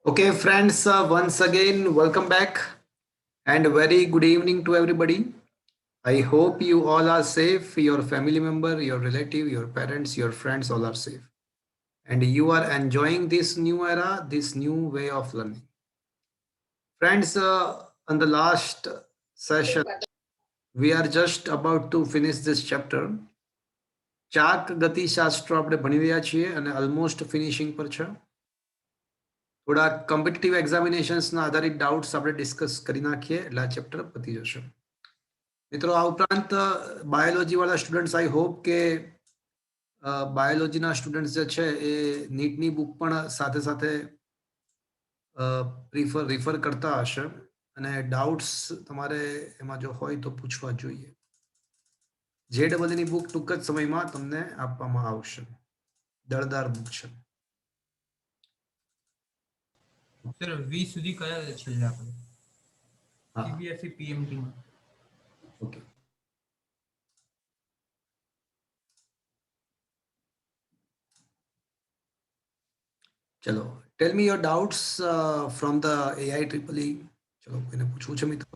Okay, friends, once again, welcome back and very good evening to everybody. I hope you all are safe, your family member, your relative, your parents, your friends, all are safe. And you are enjoying this new era, this new way of learning. Friends, on the last session, we are just about to finish this chapter. ચાક ગતિશાસ્ત્ર આપણે ભણી રહ્યા છીએ અને almost finishing પર છે. થોડા competitive એક્ઝામિનેશન્સના આધારિત doubts આપણે ડિસ્કસ કરી નાખીએ એટલે આ ચેપ્ટર પતી જશે. મિત્રો આ ઉપરાંત બાયોલોજી વાળા સ્ટુડન્ટ્સ આઈ હોપ કે બાયોલોજીના સ્ટુડન્ટ્સ જે છે એ નીટની બુક પણ સાથે સાથે રિફર કરતા હશે અને ડાઉટ્સ તમારે એમાં જો હોય તો પૂછવા જોઈએ. JEEની બુક ટૂંક જ સમયમાં તમને આપવામાં આવશે. દળદાર બુક છે. સર 20 સુધી કયા છેલ્લે આપણે હા સીબીએસઈ પીએમટી માં ઓકે. ચલો tell me your doubts from the AI triple E. ચલો કોઈને પૂછવું છે મિત્રો?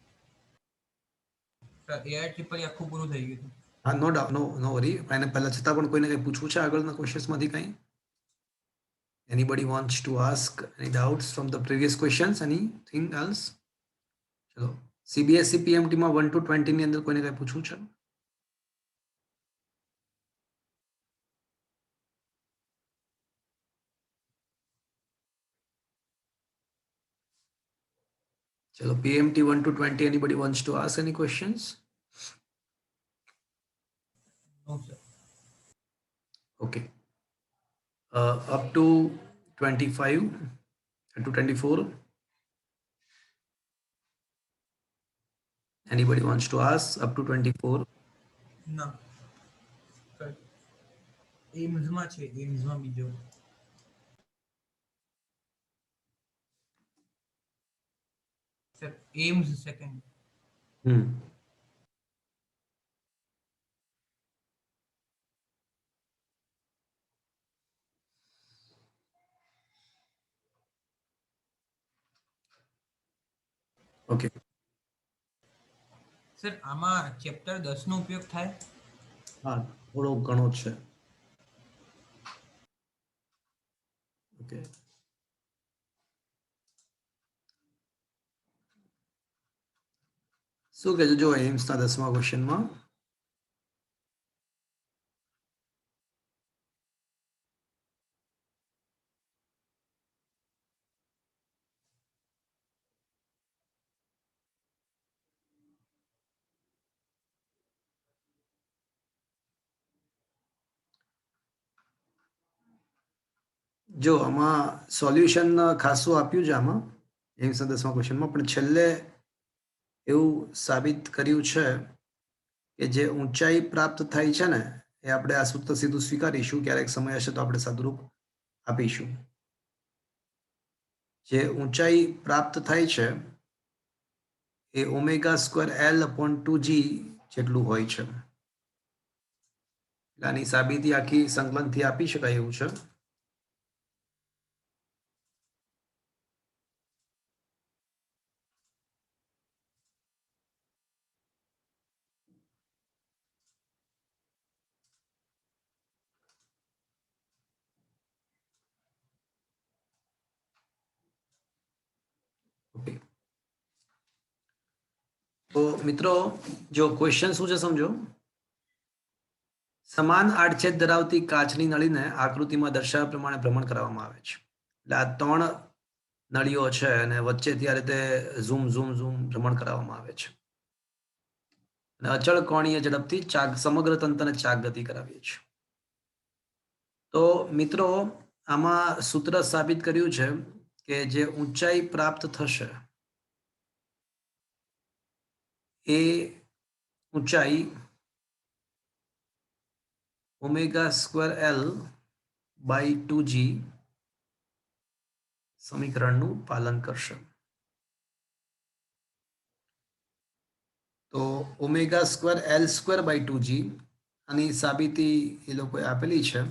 સર એઆઈ ટ્રિપલ આખું પૂરું થઈ ગયું હતું. હા, નો ડાઉટ, નો વરી. એને પહેલા છતાં પણ કોઈને કંઈ પૂછવું છે આગળના ક્વેશ્ચન્સમાંથી કંઈ? Anybody wants to ask any doubts from the previous questions? Anything else? ચલો CBSE PMT માં 1 to 20 ની અંદર કોઈને કંઈ પૂછવું છે? ચલો PMT 1 to 20, anybody wants to ask any questions? No sir. Okay. Up to 25 to 24. Anybody wants to ask up to 24? ના સર એમ્સમાં છે, એમ્સમાં બીજો sir AIIMS second. Okay. Sir આમાં ચેપ્ટર 10 નો ઉપયોગ થાય? હા, થોડો ઘણો છે. ઓકે. શું કહેજો જો એમ્સના 10મા ક્વેશ્ચનમાં? જો આમાં સોલ્યુશન ખાસું આપ્યું છે આમાં એમ્સના 10મા ક્વેશ્ચનમાં, પણ છેલ્લે એવું સાબિત કર્યું છે કે જે ઊંચાઈ પ્રાપ્ત થાય છે ને એ આપણે આ સૂત્ર સીધું સ્વીકારીશું, ક્યારેક સમય હશે તો આપણે સાદુરૂપ આપીશું. જે ઊંચાઈ પ્રાપ્ત થાય છે એ ω²L/2g જેટલું હોય છે. આની સાબિતી આખી સંકલનથી આપી શકાય એવું છે. ઓકે, તો મિત્રો જો ક્વેશ્ચન શું છે સમજો. સમાન આડછેદ ધરાવતી કાચની નળીને આકૃતિમાં દર્શાવ્યા પ્રમાણે ભ્રમણ કરવામાં આવે છે. એટલે આ 3 નળીઓ છે અને વચ્ચેથી આ રીતે ઝૂમ ઝૂમ ઝૂમ ભ્રમણ કરાવવામાં આવે છે અને અચળ કોણીય ઝડપથી સમગ્ર તંત્રને ચાક ગતિ કરાવીએ છીએ. તો મિત્રો આમાં સૂત્ર સાબિત કર્યું છે કે જે ઊંચાઈ પ્રાપ્ત થશે એ ઊંચાઈ ω²L/2g સમીકરણનું પાલન કરશે. તો ω²L²/2g આની સાબિતી એ લોકોએ આપેલી છે.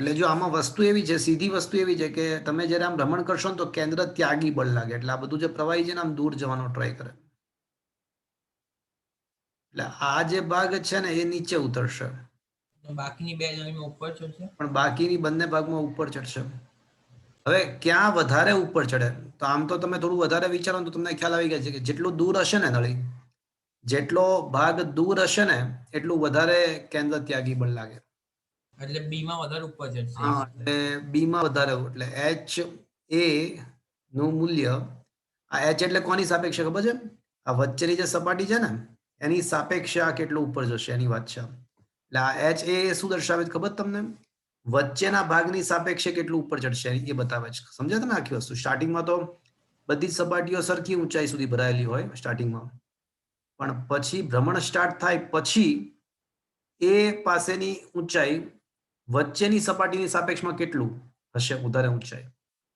એટલે જો આમાં વસ્તુ એવી છે, સીધી વસ્તુ એવી છે કે તમે જ્યારે આમ ભ્રમણ કરશો ને તો કેન્દ્ર ત્યાગી બળ લાગે, એટલે આ બધું જે પ્રવાહી છે ને આમ દૂર જવાનો ટ્રાય કરે, એટલે આ જે ભાગ છે ને એ નીચે ઉતરશે, બાકીની બે જોડીમાં ઉપર ચડશે. પણ બાકીની બંને ભાગમાં ઉપર ચડશે. હવે ક્યાં વધારે ઉપર ચડે, તો આમ તો તમે થોડું વધારે વિચારો ને તો તમને ખ્યાલ આવી ગયા છે કે જેટલું દૂર હશે ને નળી, જેટલો ભાગ દૂર હશે ને એટલું વધારે કેન્દ્ર ત્યાગી બળ લાગે. એટલે બી માં વધારે ઉપર ચડશે. હા, એટલે બી માં વધારે, એટલે એચ એ નું મૂલ્ય, આ એચ એટલે કોની સાપેક્ષે ખબર છે? આ વચ્ચેની જે સપાટી છે ને એની સાપેક્ષે આ કેટલું ઉપર જશે એની વાત છે. એટલે આ એચ એ શું દર્શાવે છે ખબર તમને? વચ્ચેના ભાગની સાપેક્ષે કેટલું ઉપર ચડશે એ બતાવે છે. સમજ્યા તમે આખી વસ્તુ? સ્ટાર્ટિંગમાં તો બધી જ સપાટીઓ સરખી ઊંચાઈ સુધી ભરાયેલી હોય સ્ટાર્ટિંગમાં, પણ પછી ભ્રમણ સ્ટાર્ટ થાય પછી એ પાસેની ઊંચાઈ વચ્ચેની સપાટીની સાપેક્ષમાં કેટલું હશે વધારે ઊંચાઈ,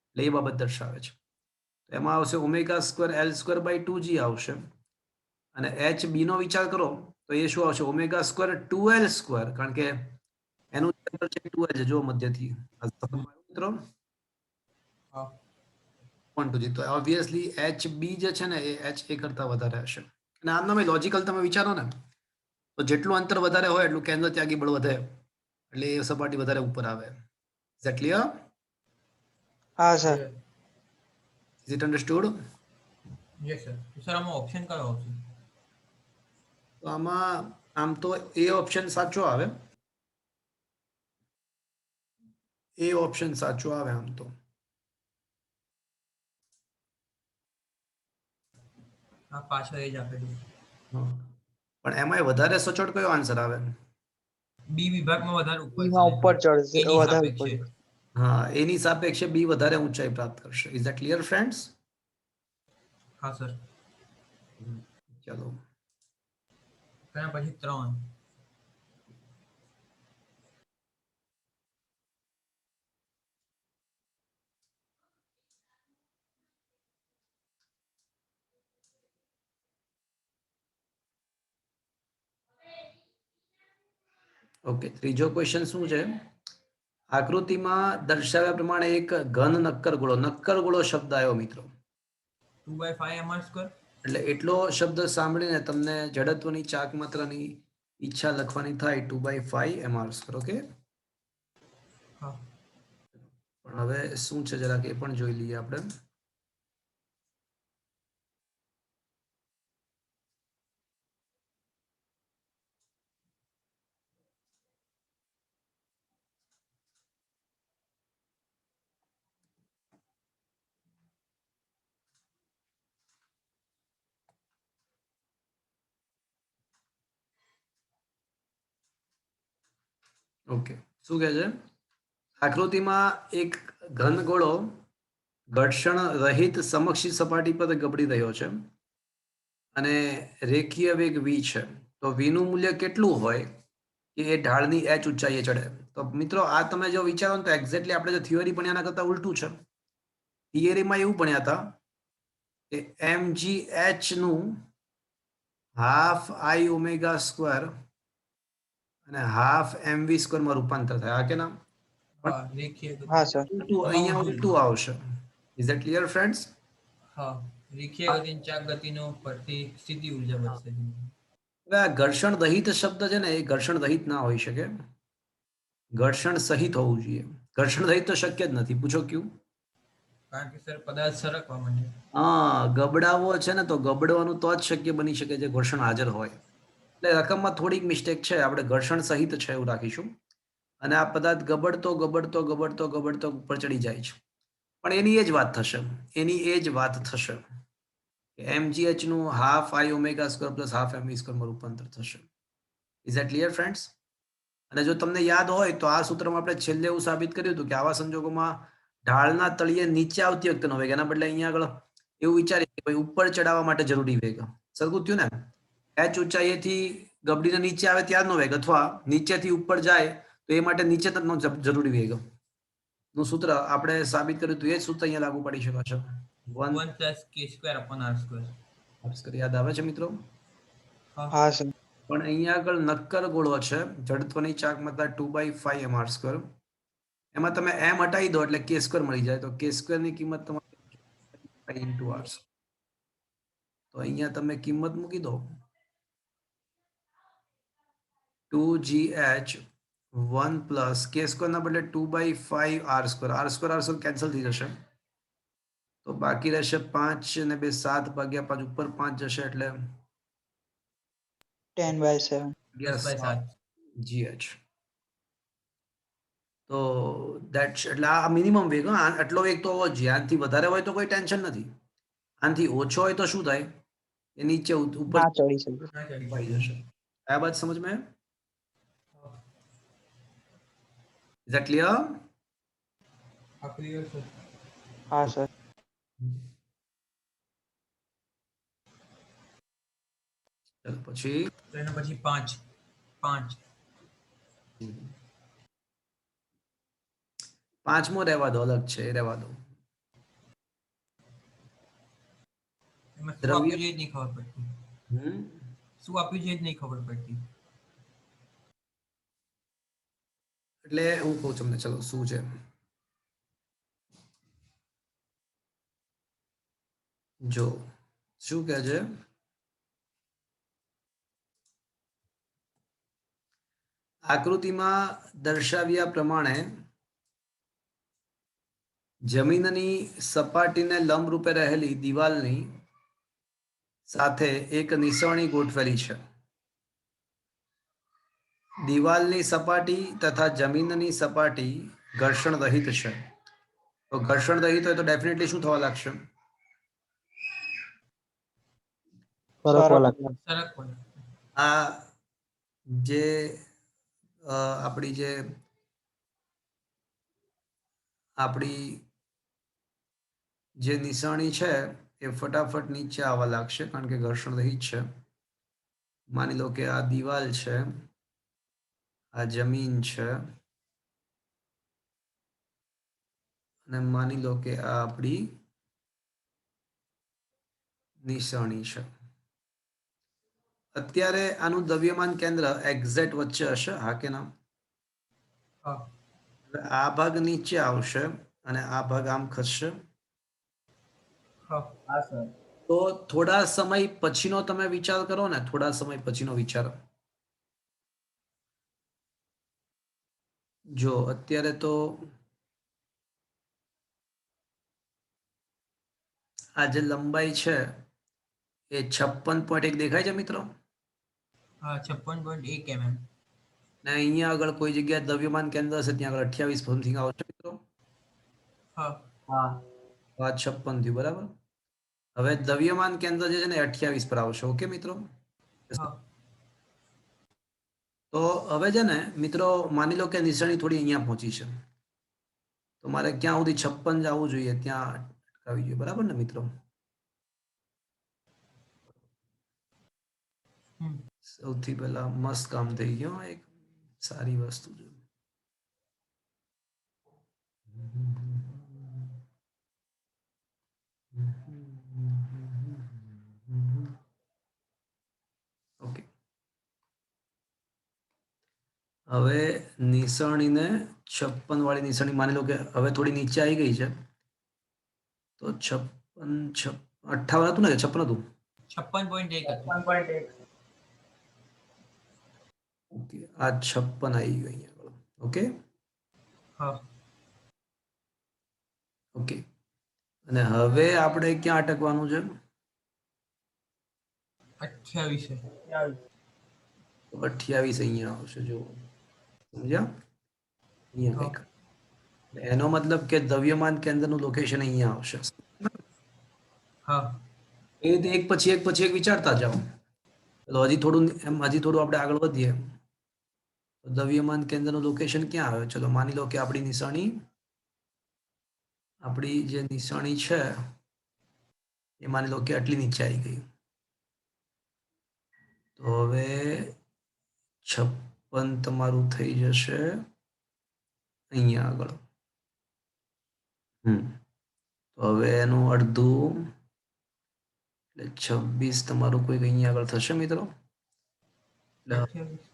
એટલે એ બાબત દર્શાવે છે. એમાં આવશે omega square L square by 2g આવશે, અને એચ બી નો વિચાર કરો તો એ શું આવશે? ઓમેગા સ્ક્વેર 2l સ્ક્વેર, કારણ કે એનું કેન્દ્ર છે 2l છે જો મધ્યથી મિત્રો હા. 1 2 તો ઓબ્વિયસલી એચ બી જે છે ને એ એચ એ કરતા વધારે હશે. અને આમ તમે લોજિકલ તમે વિચારો ને તો જેટલું અંતર વધારે હોય એટલું કેન્દ્ર ત્યાગી બળ વધે, એટલે એ સપાટી વધારે ઉપર આવે. Is that clear? હા sir. Is it understood? Yes sir. Sir આમાં ઓપ્શન કયો આવશે? તો આમાં આમ તો એ ઓપ્શન સાચો આવે, એ ઓપ્શન સાચો આવે આમ તો. આ પાછળ એ જ આપેલું. પણ એમાંય વધારે સચોટ કયો આન્સર આવે? બી વિભાગમાં વધારે ઉપર બી માં ઉપર ચડશે, એની વધારે સાપેક્ષે. ઉપર. હા, એની સાપેક્ષે બી વધારે ઊંચાઈ પ્રાપ્ત કરશે. Is that clear friends? હા સર. ચલો તેના પછી 3. ઓકે, ત્રીજો ક્વેશ્ચન શું છે? આકૃતિમાં દર્શાવ્યા પ્રમાણે એક ઘન નક્કર ગોળો શબ્દ આવ્યો મિત્રો, 2/5 mr સ્ક્વેર. એટલે એટલો શબ્દ સાંભળીને તમને જડત્વની ચાક માત્રાની ઈચ્છા લખવાની થાય 2/5 mr². ઓકે, હા. પણ હવે શું છે જરાક એ પણ જોઈ લઈએ આપણે. ઓકે, શું કહે છે? આકૃતિમાં એક ઘન ગોળો ઘર્ષણ રહિત સમક્ષી સપાટી પર ગબડી રહ્યો છે અને રેખીય વેગ v છે, તો v નું મૂલ્ય કેટલું હોય કે એ ઢાળની h ઊંચાઈએ ચડે? તો મિત્રો આ તમે જો વિચારો ને તો એક્ઝેક્ટલી આપણે જે થિયરી ભણ્યા એના કરતા ઉલટું છે. થિયરીમાં એવું ભણ્યા હતા કે mgh નું હાફ i ઓમેગા સ્ક્વેર અને હાફ mv સ્ક્વેર માં રૂપાંતર થાય, હા કે ના? હા, રેખીય ગતિ. હા સર. અહીંયા ઉલટું આવશે. Is that clear friends? હા, રેખીય ગતિ ચાક ગતિનો પરથી સ્થિતિ ઊર્જા વધશે. હવે આ ઘર્ષણ રહિત શબ્દ છે ને એ ઘર્ષણ રહિત ના હોઈ શકે, ઘર્ષણ સહિત હોવું જોઈએ. ઘર્ષણ રહિત તો શક્ય જ નથી. પૂછો ક્યું? કારણ કે સર પદાર્થ સરકવા માંડે. હા, ગબડાવો છે ને તો ગબડવાનું તો જ શક્ય બની શકે જે ઘર્ષણ હાજર હોય. એટલે રકમમાં થોડીક મિસ્ટેક છે, આપણે ઘર્ષણ સહિત છે એવું રાખીશું. અને આ પદાર્થ ગબડતો ગબડતો ગબડતો ગબડતો ઉપર ચડી જાય છે, પણ એની એ જ વાત થશે, એની એ જ વાત થશે. mgh નું half i omega square plus half mv square માં રૂપાંતર થશે. Is that clear friends? અને જો તમને યાદ હોય તો આ સૂત્રમાં આપણે છેલ્લે એવું સાબિત કર્યું હતું કે આવા સંજોગોમાં ઢાળના તળિયે નીચે આવતી વખતેનો વેગ, એના બદલે અહીંયા આગળ એવું વિચારીએ કે ભાઈ ઉપર ચડાવવા માટે જરૂરી વેગ સરખું થયું ને, h ઊંચાઈએથી ગબડીને નીચે આવે ત્યારનો વેગ, અથવા નીચેથી ઉપર જાય તો એ માટે નીચે તકનો જરૂરી વેગ નું સૂત્ર આપણે સાબિત કર્યું હતું. એ જ સૂત્ર અહીંયા લાગુ પડી શકે છે. 1 + k² r². યાદ આવે છે મિત્રો? હા સર. પણ અહીંયા આગળ નક્કર ગોળો છે, જડત્વની ચાક માત્રા 2/5 mr², એમાં તમે m હટાવી દો એટલે k સ્ક્વેર મળી જાય, તો k સ્ક્વેર ની કિંમત તમારી ઇન્ટુ r, તો અહીંયા તમે કિંમત મૂકી દો 2gh 1 પ્લસ k સ્ક્વેર ના બદલે 2/5 r સ્ક્વેર કેન્સલ થઈ જશે, તો બાકી રહેશે 5 ને 2 7 ભાગ્યા 5 ઉપર 5 જશે એટલે 10/7. 10/7. gh. તો દેટ્સ એટલે આ મિનિમમ વેગ, આટલો વેગ તો હોવો જ જોઈએ. આનાથી વધારે હોય તો કોઈ ટેન્શન નથી, આનાથી ઓછો હોય તો શું થાય, એ નીચે ઉપર ના ચડી શકે. ના ચડી પાઈ શકે. જશે. આ બાત સમજ में? Is that clear? આ clear છે. હા સર. ચાલો પછી તો એના પછી 5 પાંચમો રહેવા દો, અલગ છે, એ રહેવા દો. એમાં શું દ્રવ્ય આપ્યું છે એ જ નહીં ખબર પડતી. હમ શું આપ્યું છે એ જ નહીં ખબર પડતી. એટલે હું કહું તમને, ચલો શું છે જો, શું કહે છે, આકૃતિમાં દર્શાવ્યા પ્રમાણે જમીનની સપાટીને લંબરૂપે રહેલી દિવાલની સાથે એક નિસરણી ગોઠવેલી છે. દિવાલની સપાટી તથા જમીનની સપાટી ઘર્ષણ રહિત છે. તો ઘર્ષણ રહિત હોય તો ડેફિનેટલી શું થવા લાગશે, સરકવા સરક પણ આ જે આપણી જે નિશાની છે એ ફટાફટ નીચે આવવા લાગશે, કારણ કે ઘર્ષણ રહિત છે. માની લો કે આ દિવાલ છે, આ જમીન છે, અને માની લો કે આ આપણી નિશાની છે. અત્યારે આનું દ્રવ્યમાન કેન્દ્ર એક્ઝેક્ટ વચ્ચે હશે, હા કે ના? હા આ ભાગ નીચે આવશે અને આ ભાગ આમ ખસશે. હા સર. તો થોડા સમય પછીનો તમે વિચાર કરો ને, થોડા સમય પછીનો વિચાર. જો અત્યારે તો આ જે લંબાઈ છે એ 56.1 દેખાય છે મિત્રો, હા 56.1 mm. ને અહીંયા આગળ કોઈ જગ્યાએ દ્રવ્યમાન કેન્દ્ર હશે, ત્યાં આગળ 28 સમથિંગ આવશે મિત્રો. હા હા. આ 56 થયું, બરાબર. હવે દ્રવ્યમાન કેન્દ્ર જે છે ને 28 પર આવશે. ઓકે મિત્રો, હા તો હવે છે ને મિત્રો, માની લો કે નિશાની થોડી અહીંયા પહોંચી છે, તો મારે ક્યાં સુધી 56 જવું જોઈએ, ત્યાં અટકાવી જોઈએ, બરાબર ને મિત્રો? હમ. સૌથી પહેલા મસ્ત કામ થઈ ગયો, એક સારી વસ્તુ છે. ઓકે, હવે નિશાનીને 56 વાળી નિશાની માની લો કે હવે થોડી નીચે આવી ગઈ છે, તો 56 58 હતું ને, 56 હતું. 56.1 હતું. ઓકે, આ 56 આવી ગયું અહીંયા આગળ. ઓકે હા ઓકે, અને હવે આપણે ક્યાં અટકવાનું છે? 28 છે. 28 અહીંયા આવશે, જો સમજ્યા? અહીંયા હા કંઈક, એનો મતલબ કે દ્રવ્યમાન કેન્દ્રનું લોકેશન અહીંયા આવશે. હા એ રીતે એક પછી એક વિચારતા જાઓ. ચલો હજી થોડું આપણે આગળ વધીએ. તો દ્રવ્યમાન કેન્દ્રનું લોકેશન ક્યાં આવે? ચલો માની લો કે આપણી જે નિશાની છે એ માની લો કે આટલી નીચે આવી ગઈ. તો હવે 56 તમારું થઈ જશે અહીંયા આગળ. તો હવે એનું અડધું એટલે 26 તમારું કોઈક અહીંયા આગળ થશે મિત્રો, એટલે 28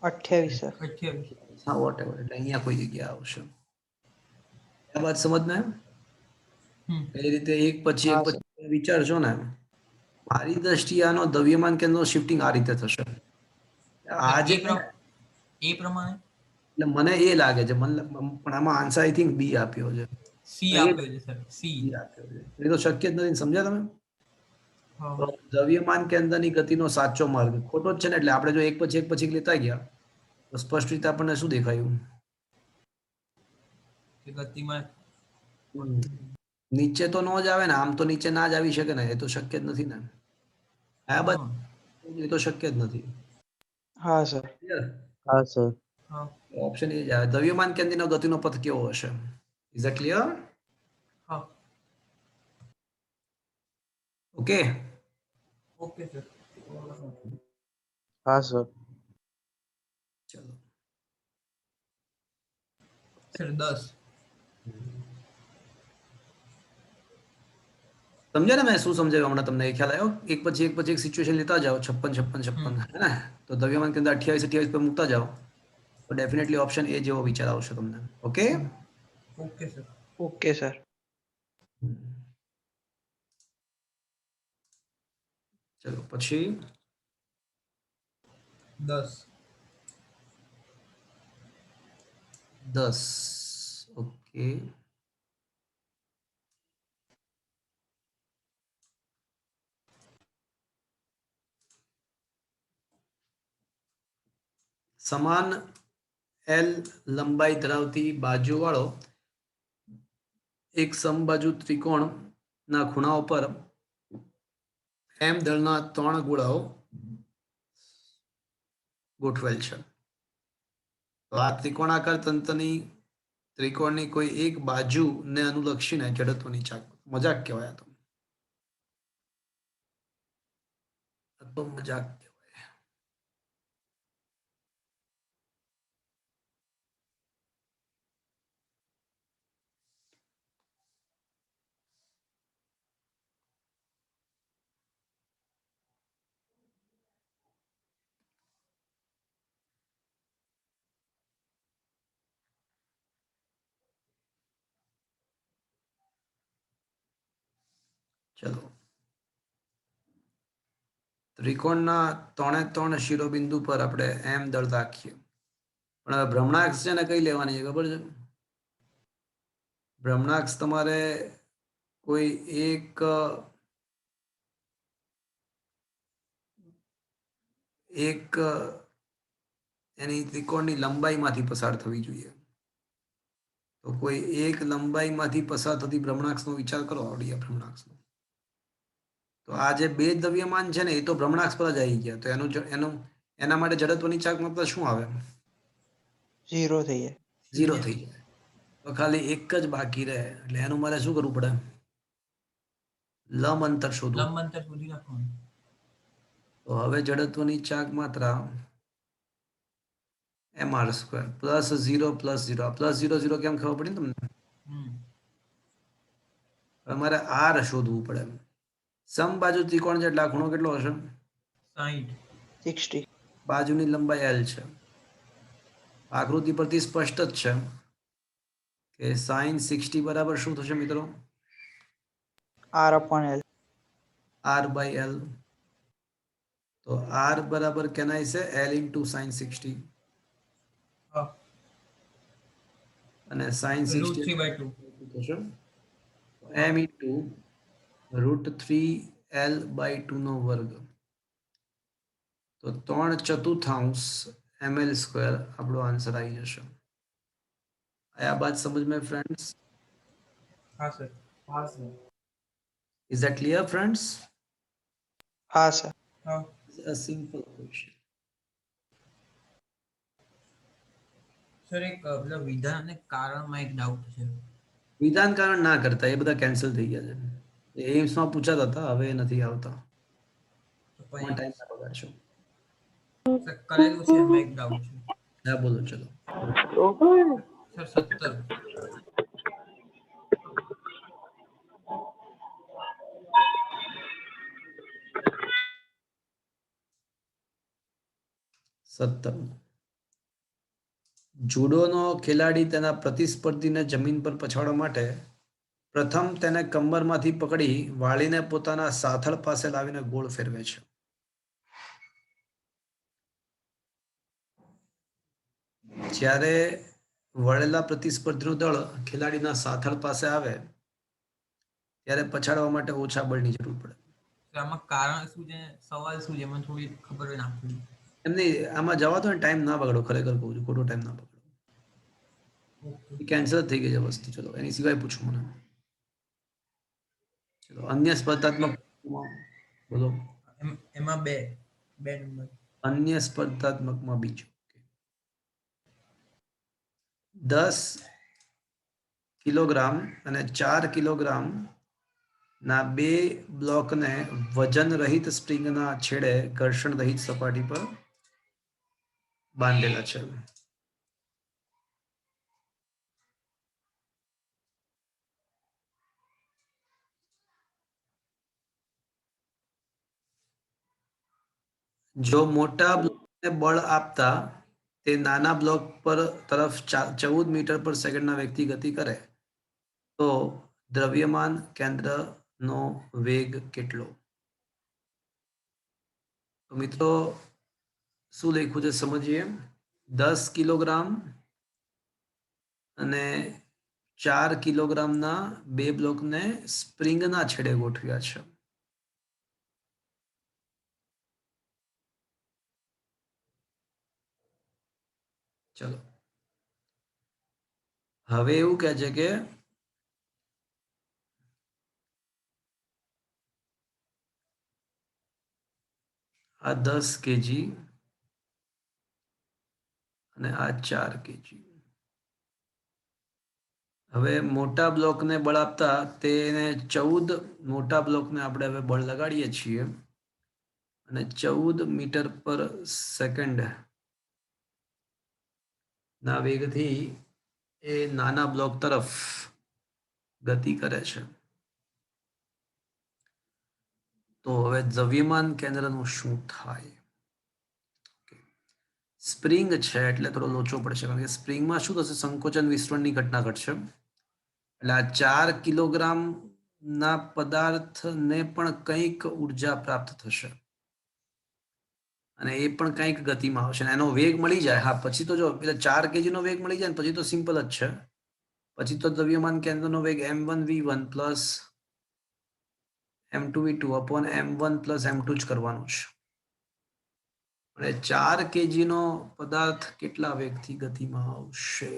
28 સર. 28. હા વોટ એવર, એટલે અહીંયા કોઈ જગ્યા આવશે. આ વાત સમજ ને હમ એ રીતે એક પછી એક હા સર પછી વિચારશો ને મારી દ્રષ્ટિએ આનો દ્રવ્યમાન કેન્દ્રનો શિફ્ટિંગ આ રીતે થશે આ જે એટલે છે ને એ પ્રમાણે એટલે મને એ લાગે છે પણ આમાં આન્સર આઈ થિંક બી આપ્યો છે સી પણ આપ્યો છે સર સી. બી આપ્યો છે એ તો શક્ય જ નથી સમજ્યા તમે હા તો દ્રવ્યમાન કેન્દ્રની ગતિનો સાચો માર્ગ ખોટો જ છે ને એટલે આપણે જો એક પછી એક લેતા ગયા તો સ્પષ્ટ રીતે આપણને શું દેખાયું કે ગતિમાં નીચે તો નો જ આવે ને આમ તો નીચે ના જ આવી શકે ને એ તો શક્ય જ નથી ને આ હા બધું એ તો શક્ય જ નથી હા સર હા સર હા ઓપ્શન એ જ આવે દ્રવ્યમાન કેન્દ્રનો ગતિનો પથ કેવો હશે ઇઝ ધેટ ક્લિયર હા ઓકે ઓકે સર. હા સર ચલો સર 10. સમજ્યા ને મેં શું સમજાવ્યું હમણાં તમને એ ખ્યાલ આવ્યો એક પછી એક સિચ્યુએશન લેતા જાઓ 56 56 હમ 56 હે ને તો દ્રવ્યમાન કેન્દ્ર 28 28 પર મૂકતા જાઓ તો ડેફિનેટલી ઓપ્શન એ જેવો વિચાર આવશે તમને okay okay sir. Okay sir ચલો પછી 10. 10 ઓકે સમાન એલ લંબાઈ ધરાવતી બાજુવાળો એક સમબાજુ ત્રિકોણના ખૂણાઓ પર એમ દળના 3 ગોળાઓ ગોઠવેલ છે તો આ ત્રિકોણાકાર તંત્રની ત્રિકોણની કોઈ એક બાજુને અનુલક્ષીને જડત્વની ચાક મજાક કહેવાય આ તો મજાક કહેવાય ચલો ત્રિકોણના 3 શિરોબિંદુ પર આપણે એમ દળ રાખીએ પણ હવે ભ્રમણાક્ષ છે ને કઈ લેવાની છે ખબર છે ભ્રમણાક્ષ તમારે કોઈ એક એની ત્રિકોણની લંબાઈમાંથી પસાર થવી જોઈએ તો કોઈ એક લંબાઈમાંથી પસાર થતી ભ્રમણાક્ષનો વિચાર કરો આવડી ભ્રમણાક્ષનો તો આ જે બે દ્રવ્યમાન છે ને એ તો ભ્રમણાક્ષ પર જ આવી ગયા તો એના માટે જડત્વની ચાક મતલબ શું આવે 0 થઈ જાય 0 થઈ જાય તો ખાલી એક જ બાકી રહે એટલે એનું મારે શું કરવું પડે લંબ અંતર શોધવું લંબ અંતર શોધી નાખવાનું. તો હવે જડત્વની ચાક માત્રા mr² +0 +0 +0 0 કેમ ખબર પડી ને તમને હમ હવે મારે r શોધવું પડે સમબાજુ ત્રિકોણ છે એટલે આ ખૂણો કેટલો હશે 60. 60 બાજુની લંબાઈ l છે આકૃતિ પરથી સ્પષ્ટ જ છે કે sin 60 બરાબર શું થશે મિત્રો R/L r/l તો r બરાબર કેનાય છે l into sin 60 હા અને sin 60 √3/2. થશે હા m into √3l/2 નો વર્ગ તો 3/4 ml² આપણો આન્સર આવી જશે આયા બાત સમજ में फ्रेंड्स હા sir. is that clear friends હા સર હા it's a simple question sir એક પેલા વિધાન અને કારણમાં એક ડાઉટ છે. વિધાન કારણ ના કરતા એ બધા કેન્સલ થઈ ગયા છે એમ્સમાં પૂછાતા હતા હવે નથી આવતા તો તમારો પછી ટાઈમ ના બગાડશો સર કરેલું છે એમાં એક ડાઉટ છે. હા બોલો ચલો સર 17. 17 જુડોનો ખેલાડી તેના પ્રતિસ્પર્ધીને જમીન પર પછાડવા માટે પ્રથમ તેને કમરમાંથી પકડી વાળીને પોતાના સાથળ પાસે લાવીને ગોળ ફેરવે છે. જ્યારે વળેલા પ્રતિસ્પર્ધીનું દળ ખેલાડીના સાથળ પાસે આવે ત્યારે પછાડવા માટે ઓછા બળની જરૂર પડે. તો આમાં કારણ શું છે, સવાલ શું છે, મને થોડી ખબર હોય નાખવી. એમની આમાં જવા દો ને, ટાઈમ ના બગાડો, ખરેખર કહું છું, ખોટો ટાઈમ ના બગાડો. કેન્સલ થઈ ગઈ છે વસ્તુ. ચલો એની સિવાય પૂછો મને. ચલો અન્ય સ્પર્ધાત્મક બોલો. એમાં બે નંબર. અન્ય સ્પર્ધાત્મકમાં બીજું 10 કિલોગ્રામ અને 4 કિલોગ્રામ ના બે બ્લોકને વજન રહિત સ્પ્રિંગના છેડે ઘર્ષણ રહિત સપાટી પર બાંધેલા છે. જો મોટા બ્લોકને બળ આપતા તે નાના બ્લોક પર તરફ 14 મીટર પર સેકન્ડના વેગથી ગતિ કરે તો દ્રવ્યમાન કેન્દ્રનો વેગ કેટલો? તો મિત્રો શું લખ્યું છે સમજીએ. 10 કિલોગ્રામ અને 4 કિલોગ્રામના બે બ્લોકને સ્પ્રિંગના છેડે ગોઠવ્યા છે. ચલો હવે એવું કહે છે કે આ 10 કેજી અને આ 4 કેજી. હવે મોટા બ્લોકને બળ આપતા તેને 14 મોટા બ્લોકને આપણે હવે બળ લગાડીએ છીએ અને 14 મીટર પર સેકન્ડ ના વેગથી એ નાના બ્લોક તરફ ગતિ કરે છે. તો હવે દ્રવ્યમાન કેન્દ્રનું શું થાય? સ્પ્રિંગ છે એટલે થોડો લોચો પડશે, કારણ કે સ્પ્રિંગમાં શું થશે, સંકોચન વિસ્તરણની ઘટના ઘટશે. એટલે આ 4 કિલોગ્રામ ના પદાર્થને પણ કંઈક ઉર્જા પ્રાપ્ત થશે અને એ પણ કંઈક ગતિમાં આવશે, એનો વેગ મળી જાય. હા, પછી તો જો એટલે 4 કેજી નો વેગ મળી જાય ને પછી તો સિમ્પલ જ છે. પછી તો દ્રવ્યમાન કેન્દ્રનો વેગ m1v1 plus m2v2 upon m1 plus m2 જ કરવાનું છે. અને 4 કેજી નો પદાર્થ કેટલા વેગથી ગતિમાં આવશે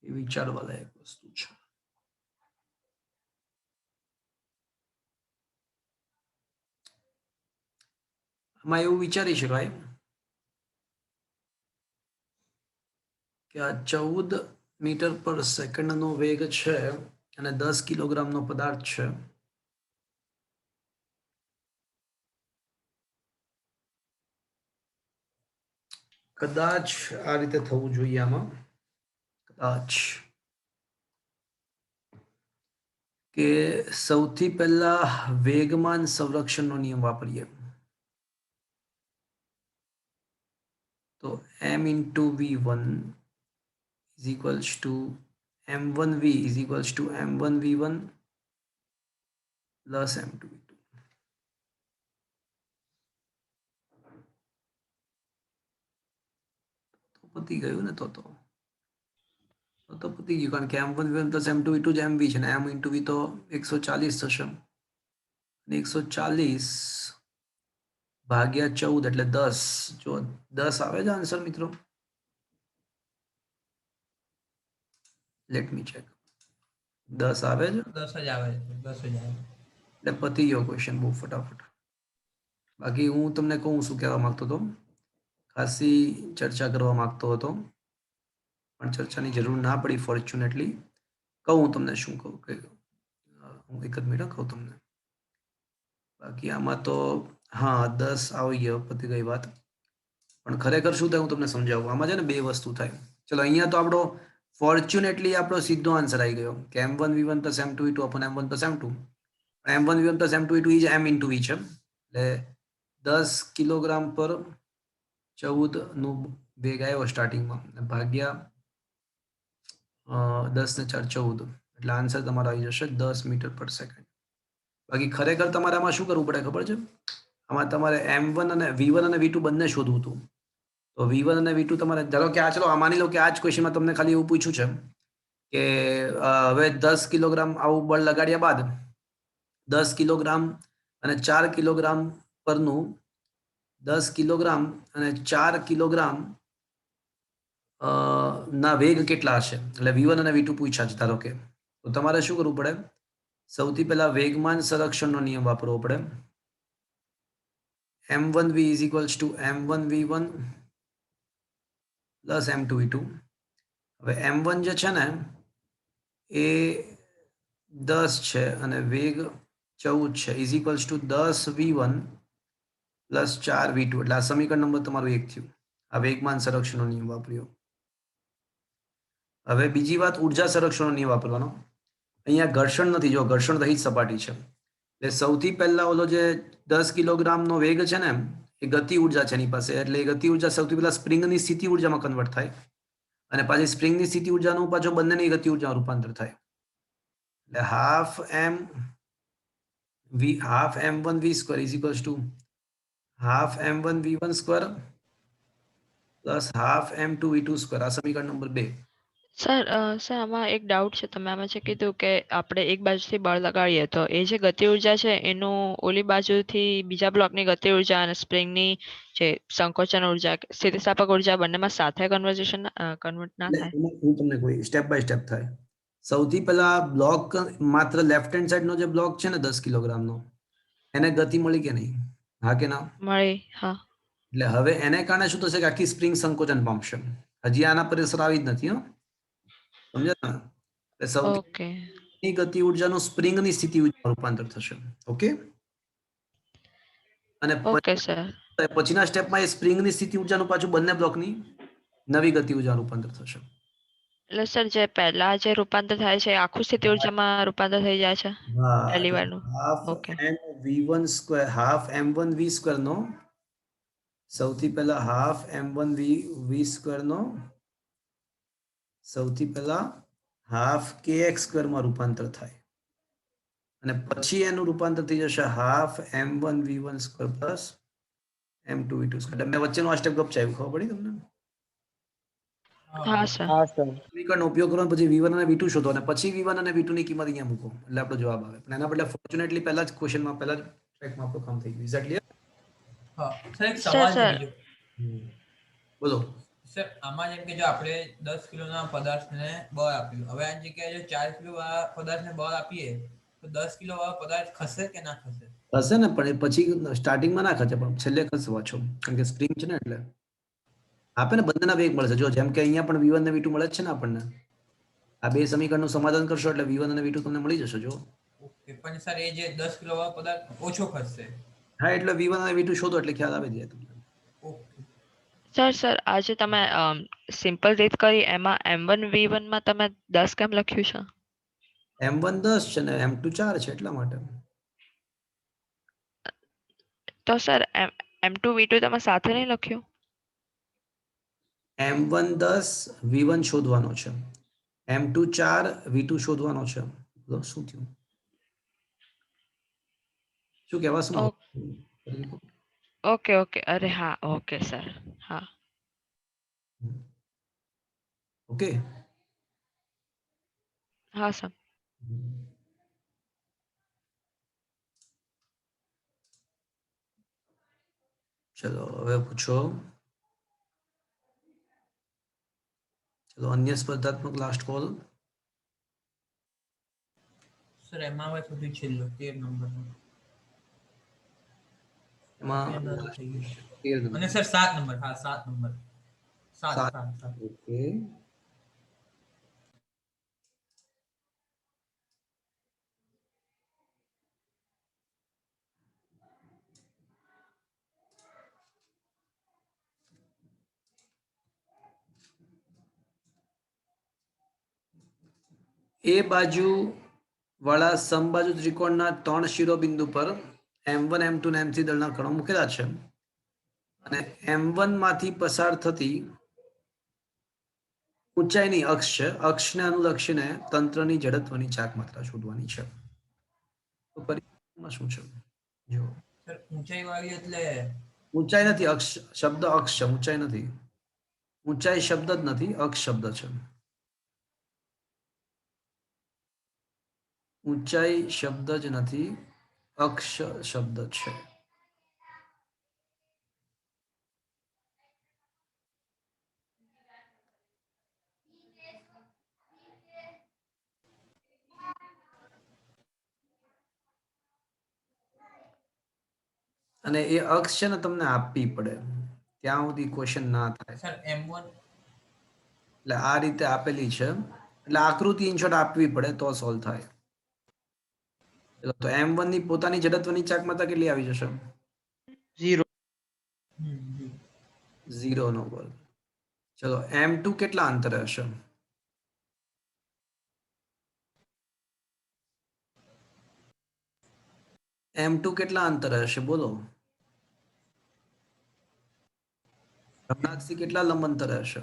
એ વિચારવા લાયક વસ્તુ છે. આમાં એવું વિચારી શકાય કે આ 14 મીટર પર સેકન્ડનો વેગ છે અને 10 કિલોગ્રામનો પદાર્થ છે. કદાચ આ રીતે થવું જોઈએ. આમાં કદાચ કે સૌથી પહેલા વેગમાન સંરક્ષણનો નિયમ વાપરીએ. તો m into v1 is equals to m1v is equals to m1v1 plus m2v2. તો પતી ગયું ને? તો પતી ગયું, કારણ કે m1v1 plus m2v2 જ mv છે ને m into v તો 140 થશે અને 140 ભાગ્યા 14 એટલે 10. જો 10 આવે છે આન્સર મિત્રો? Let me check. 10 આવે છે? 10 જ આવે છે, 10 જ આવે. એટલે પતી ગયો ક્વેશ્ચન બહુ ફટાફટ. બાકી હું તમને કહું શું કહેવા માંગતો હતો. ખાસી ચર્ચા કરવા માંગતો હતો પણ ચર્ચાની જરૂર ના પડી ફોર્ચ્યુનેટલી. કહું તમને શું કહું કે હું એક જ મિનિટ કહું તમને. બાકી આમાં તો હા 10 આવી ગયો, પતી ગઈ વાત. પણ ખરેખર શું થાય હું તમને સમજાવું. આમાં છે ને બે વસ્તુ થાય. ચલો અહીંયા તો આપણો ફોર્ચ્યુનેટલી આપણો સીધો આન્સર આવી ગયો કે m1v1 plus m2v2 upon m1 plus m2. m1v1 plus m2v2 is m into v છે. એટલે 10 કિલોગ્રામ પર 14 નું વેગ આવ્યો સ્ટાર્ટિંગમાં ભાગ્યા 10 ને 4 14 એટલે આન્સર તમારો આવી જશે 10 મીટર પર સેકન્ડ. બાકી ખરેખર તમારે આમાં શું કરવું પડે ખબર છે? આમાં તમારે M1 અને V1 અને V2 બંને શોધવું હતું. તો V1 અને V2 તમારે ધારો કે ચલો માની લો કે આ જ ક્વેશ્ચનમાં તમને ખાલી એવું પૂછ્યું છે કે હવે 10 કિલોગ્રામ આવું બળ લગાડ્યા બાદ 10 કિલોગ્રામ અને 4 કિલોગ્રામ પરનું 10 કિલોગ્રામ અને 4 કિલોગ્રામ ના વેગ કેટલા હશે એટલે V1 અને V2 પૂછ્યા છે ધારો કે તો તમારે શું કરવું પડે સૌથી પહેલા વેગમાન સંરક્ષણનો નિયમ વાપરવો પડે m1v is equals to m1v1 plus m2v2 હવે m1 જે છે ને એ 10 છે અને વેગ 14 છે is equals to 10v1 plus 4v2 એટલે આ સમીકરણ નંબર તમારું 1 થયું આ વેગમાન સંરક્ષણનો નિયમ વાપર્યો. હવે બીજી વાત ઉર્જા સંરક્ષણનો નિયમ વાપરવાનો અહીંયા ઘર્ષણ નથી જો ઘર્ષણ રહિત સપાટી છે એટલે સૌથી પહેલા ઓલો જે 10 કિલોગ્રામનો વેગ છે ને એ ગતિ ઉર્જા છે એની પાસે એટલે એ ગતિ ઉર્જા સૌથી પહેલા સ્પ્રિંગની સ્થિતિ ઉર્જામાં કન્વર્ટ થાય અને પાછી સ્પ્રિંગની સ્થિતિ ઉર્જાનું પાછો બંનેની ગતિ ઉર્જામાં રૂપાંતર થાય એટલે half m1 v square is equals to half m1 v1 square plus half m2 v2 square આ સમીકરણ નંબર 2. સર આમાં એક ડાઉટ છે તમે આમાં જે કીધું કે આપણે એક બાજુથી બળ લગાડીએ તો એ જે ગતિ ઉર્જા છે એનું ઓલી બાજુથી બીજા બ્લોકની ગતિ ઉર્જા અને સ્પ્રિંગની જે સંકોચન ઉર્જા સ્થિતિસ્થાપક ઉર્જા બંનેમાં સાથે કન્વર્ટ ના થાય. હું તમને કોઈ સ્ટેપ બાય સ્ટેપ થાય સૌથી પહેલા બ્લોક માત્ર લેફ્ટ હેન્ડ સાઈડ નો જે બ્લોક છે ને 10 કિલોગ્રામનો એને ગતિ મળી કે નહીં હા કે ના મળી હા એટલે હવે એને કારણે શું થશે કે આખી સ્પ્રિંગ સંકોચન પામશે હજી આના પર અસર આવી જ નથી હો સમજ્યા ને એટલે સૌથી ઓકે ગતિ ઉર્જાનું સ્પ્રિંગની સ્થિતિ ઉર્જામાં રૂપાંતર થશે ઓકે અને ઓકે સર પછીના સ્ટેપમાં એ સ્પ્રિંગની સ્થિતિ ઉર્જાનું પાછું બંને બ્લોકની નવી ગતિ ઉર્જા રૂપાંતર થશે. એટલે સર જે પહેલા જે રૂપાંતર થાય છે એ આખું સ્થિતિ ઉર્જામાં રૂપાંતર થઈ જાય છે પહેલી વારનું half okay m1 square half m1 v square નો સૌથી પહેલા હાફ m1 v સ્ક્વેર નો સૌથી પહેલા હાફ kx સ્ક્વેર માં રૂપાંતર થાય અને પછી એનું રૂપાંતર થઈ જશે half m1 v1 square plus m2 v2 square મેં વચ્ચેનો આ સ્ટેપ ગપચાવ્યું ખબર પડી તમને હા સર હા સર સમીકરણનો ઉપયોગ કરો પછી v1 અને v2 શોધો અને પછી v1 અને v2 ની કિંમત અહીંયા મૂકો એટલે આપણો જવાબ આવે પણ એના બદલે ફોર્ચ્યુનેટલી પહેલા જ ક્વેશ્ચનમાં પહેલા જ ટ્રેકમાં આપણું કામ થઈ ગયું ઇઝ ક્લિયર હા સર એક સર, સવાલ છે સર. બીજો બોલો સર આમાં જેમ કે જો આપણે 10 કિલોના પદાર્થને બળ આપ્યું હવે આની જગ્યાએ જો 4 કિલો વાળા પદાર્થને બળ આપીએ તો 10 કિલો વાળો પદાર્થ ખસે કે ના ખસે હશે ને પણ એ પછી સ્ટાર્ટિંગમાં ના ખર્ચે પણ છેલ્લે ખર્ચ વાંચો કારણ કે સ્પ્રિંગ છે ને એટલે આપે ને બંનેના વેગ મળશે જો જેમ કે અહીંયા પણ v1 અને v2 મળે જ છે ને આપણને આ બે સમીકરણનું સમાધાન કરશો એટલે v1 અને v2 તમને મળી જશે જો ઓકે પણ સર એ જે 10 કિલો વાળો પદાર્થ ઓછો ખસશે હા એટલે v1 અને v2 શોધો એટલે ખ્યાલ આવી જાય તમને ઓકે સર આજે તમે સિમ્પલ રીત કરી એમાં m1 v1 માં તમે 10 કેમ લખ્યું છે m1 10 છે ને m2 4 છે એટલા માટે તો સર m2 v2 તમે સાથે નહીં લખ્યું m1 10 v1 શોધવાનો છે m2 4 v2 શોધવાનો છે બોલો શું થયું શું કહેવા શું ઓકે ઓકે અરે હા ઓકે સર હા ઓકે હા સર ચલો હવે પૂછો ચલો અન્ય સ્પર્ધાત્મક લાસ્ટ કોલ સર એમાં હવે સુધી છેલ્લો 13 નંબરનો એમાં થઈ ગયું 13 અને સર 7 નંબર હા 7 નંબર 7 સાત. 7 7 ઓકે એ બાજુ વાળા સમબાજુ ત્રિકોણના 3 શિરોબિંદુ પર m1 m2 અને m3 દળના કણો મૂકેલા છે અને m1 માંથી પસાર થતી ઊંચાઈ નહીં, અક્ષ છે. અક્ષને અનુલક્ષીને તંત્રની જડત્વની ચાક માત્રા શોધવાની છે. તો પરિમાણમાં શું છે? જો સર ઊંચાઈ વાળી એટલે ઊંચાઈ નથી, અક્ષ શબ્દ અક્ષ છે, ઊંચાઈ નથી. ઊંચાઈ શબ્દ જ નથી, અક્ષ શબ્દ છે. ઊંચાઈ શબ્દ જ નથી, અક્ષ શબ્દ છે. અને એ અક્ષ છે ને તમને આપવી પડે, ત્યાં સુધી ક્વેશ્ચન ના થાય. સર M1 એટલે આ રીતે આપેલી છે, એટલે આકૃતિ ઇનશોર્ટ આપવી પડે તો સોલ્વ થાય. ચલો, તો M1 ની પોતાની જડત્વની ચાક માત્રા કેટલી આવી જશે? 0. 0 નો વર્ગ. ચલો, M2 કેટલા અંતરે હશે? M2 કેટલા અંતરે હશે બોલો? ભ્રમણાક્ષથી કેટલા લંબ અંતરે હશે?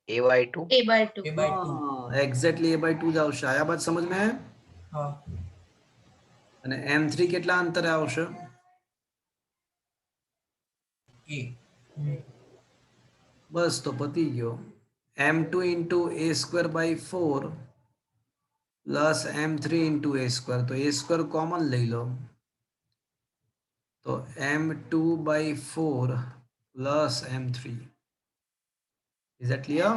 A/2. A/2. A/2 exactly A/2 જ આવશે. આયા બાત સમજ में? હા અને M3 કેટલા અંતરે આવશે? A બસ તો પતી ગયો. M2 into A²/4 plus M3 into A², તો A² કોમન લઈ લો, તો M2/4 plus M3. Is that clear?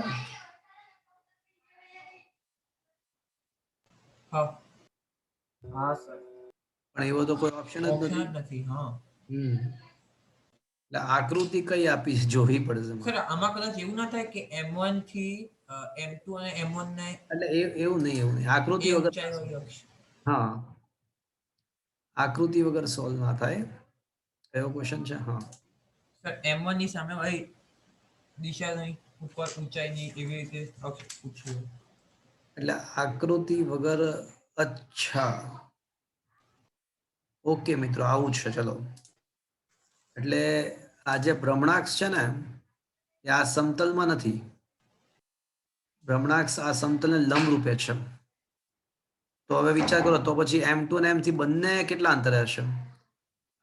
હા પણ એવો તો કોઈ ઓપ્શન જ ઓપ્શન નથી. જ નથી. હા એટલે આકૃતિ કઈ આપી છે જોવી પડશે મારે. સર આમાં કદાચ એવું ના થાય કે M1 થી M2 અને M1 ને એટલે એવું નહીં, આકૃતિ એ વગર. ઊંચાઈ વાળી અક્ષ. હા, આકૃતિ વગર સોલ્વ ના થાય. કયો ક્વેશ્ચન છે? હા, સર M1 ની સામે વાળી દિશાની ઉપર ઊંચાઈની એવી રીતે અક્ષ પૂછ્યું. એટલે આકૃતિ વગર. અચ્છા, ઓકે મિત્રો, આવું છે. ચલો, એટલે આ જે ભ્રમણાક્ષ છે ને એ આ સમતલમાં નથી. ભ્રમણાક્ષ આ સમતલને લંબ રૂપે છે. તો હવે વિચાર કરો, તો પછી M2 અને M3 બંને કેટલા અંતરે હશે?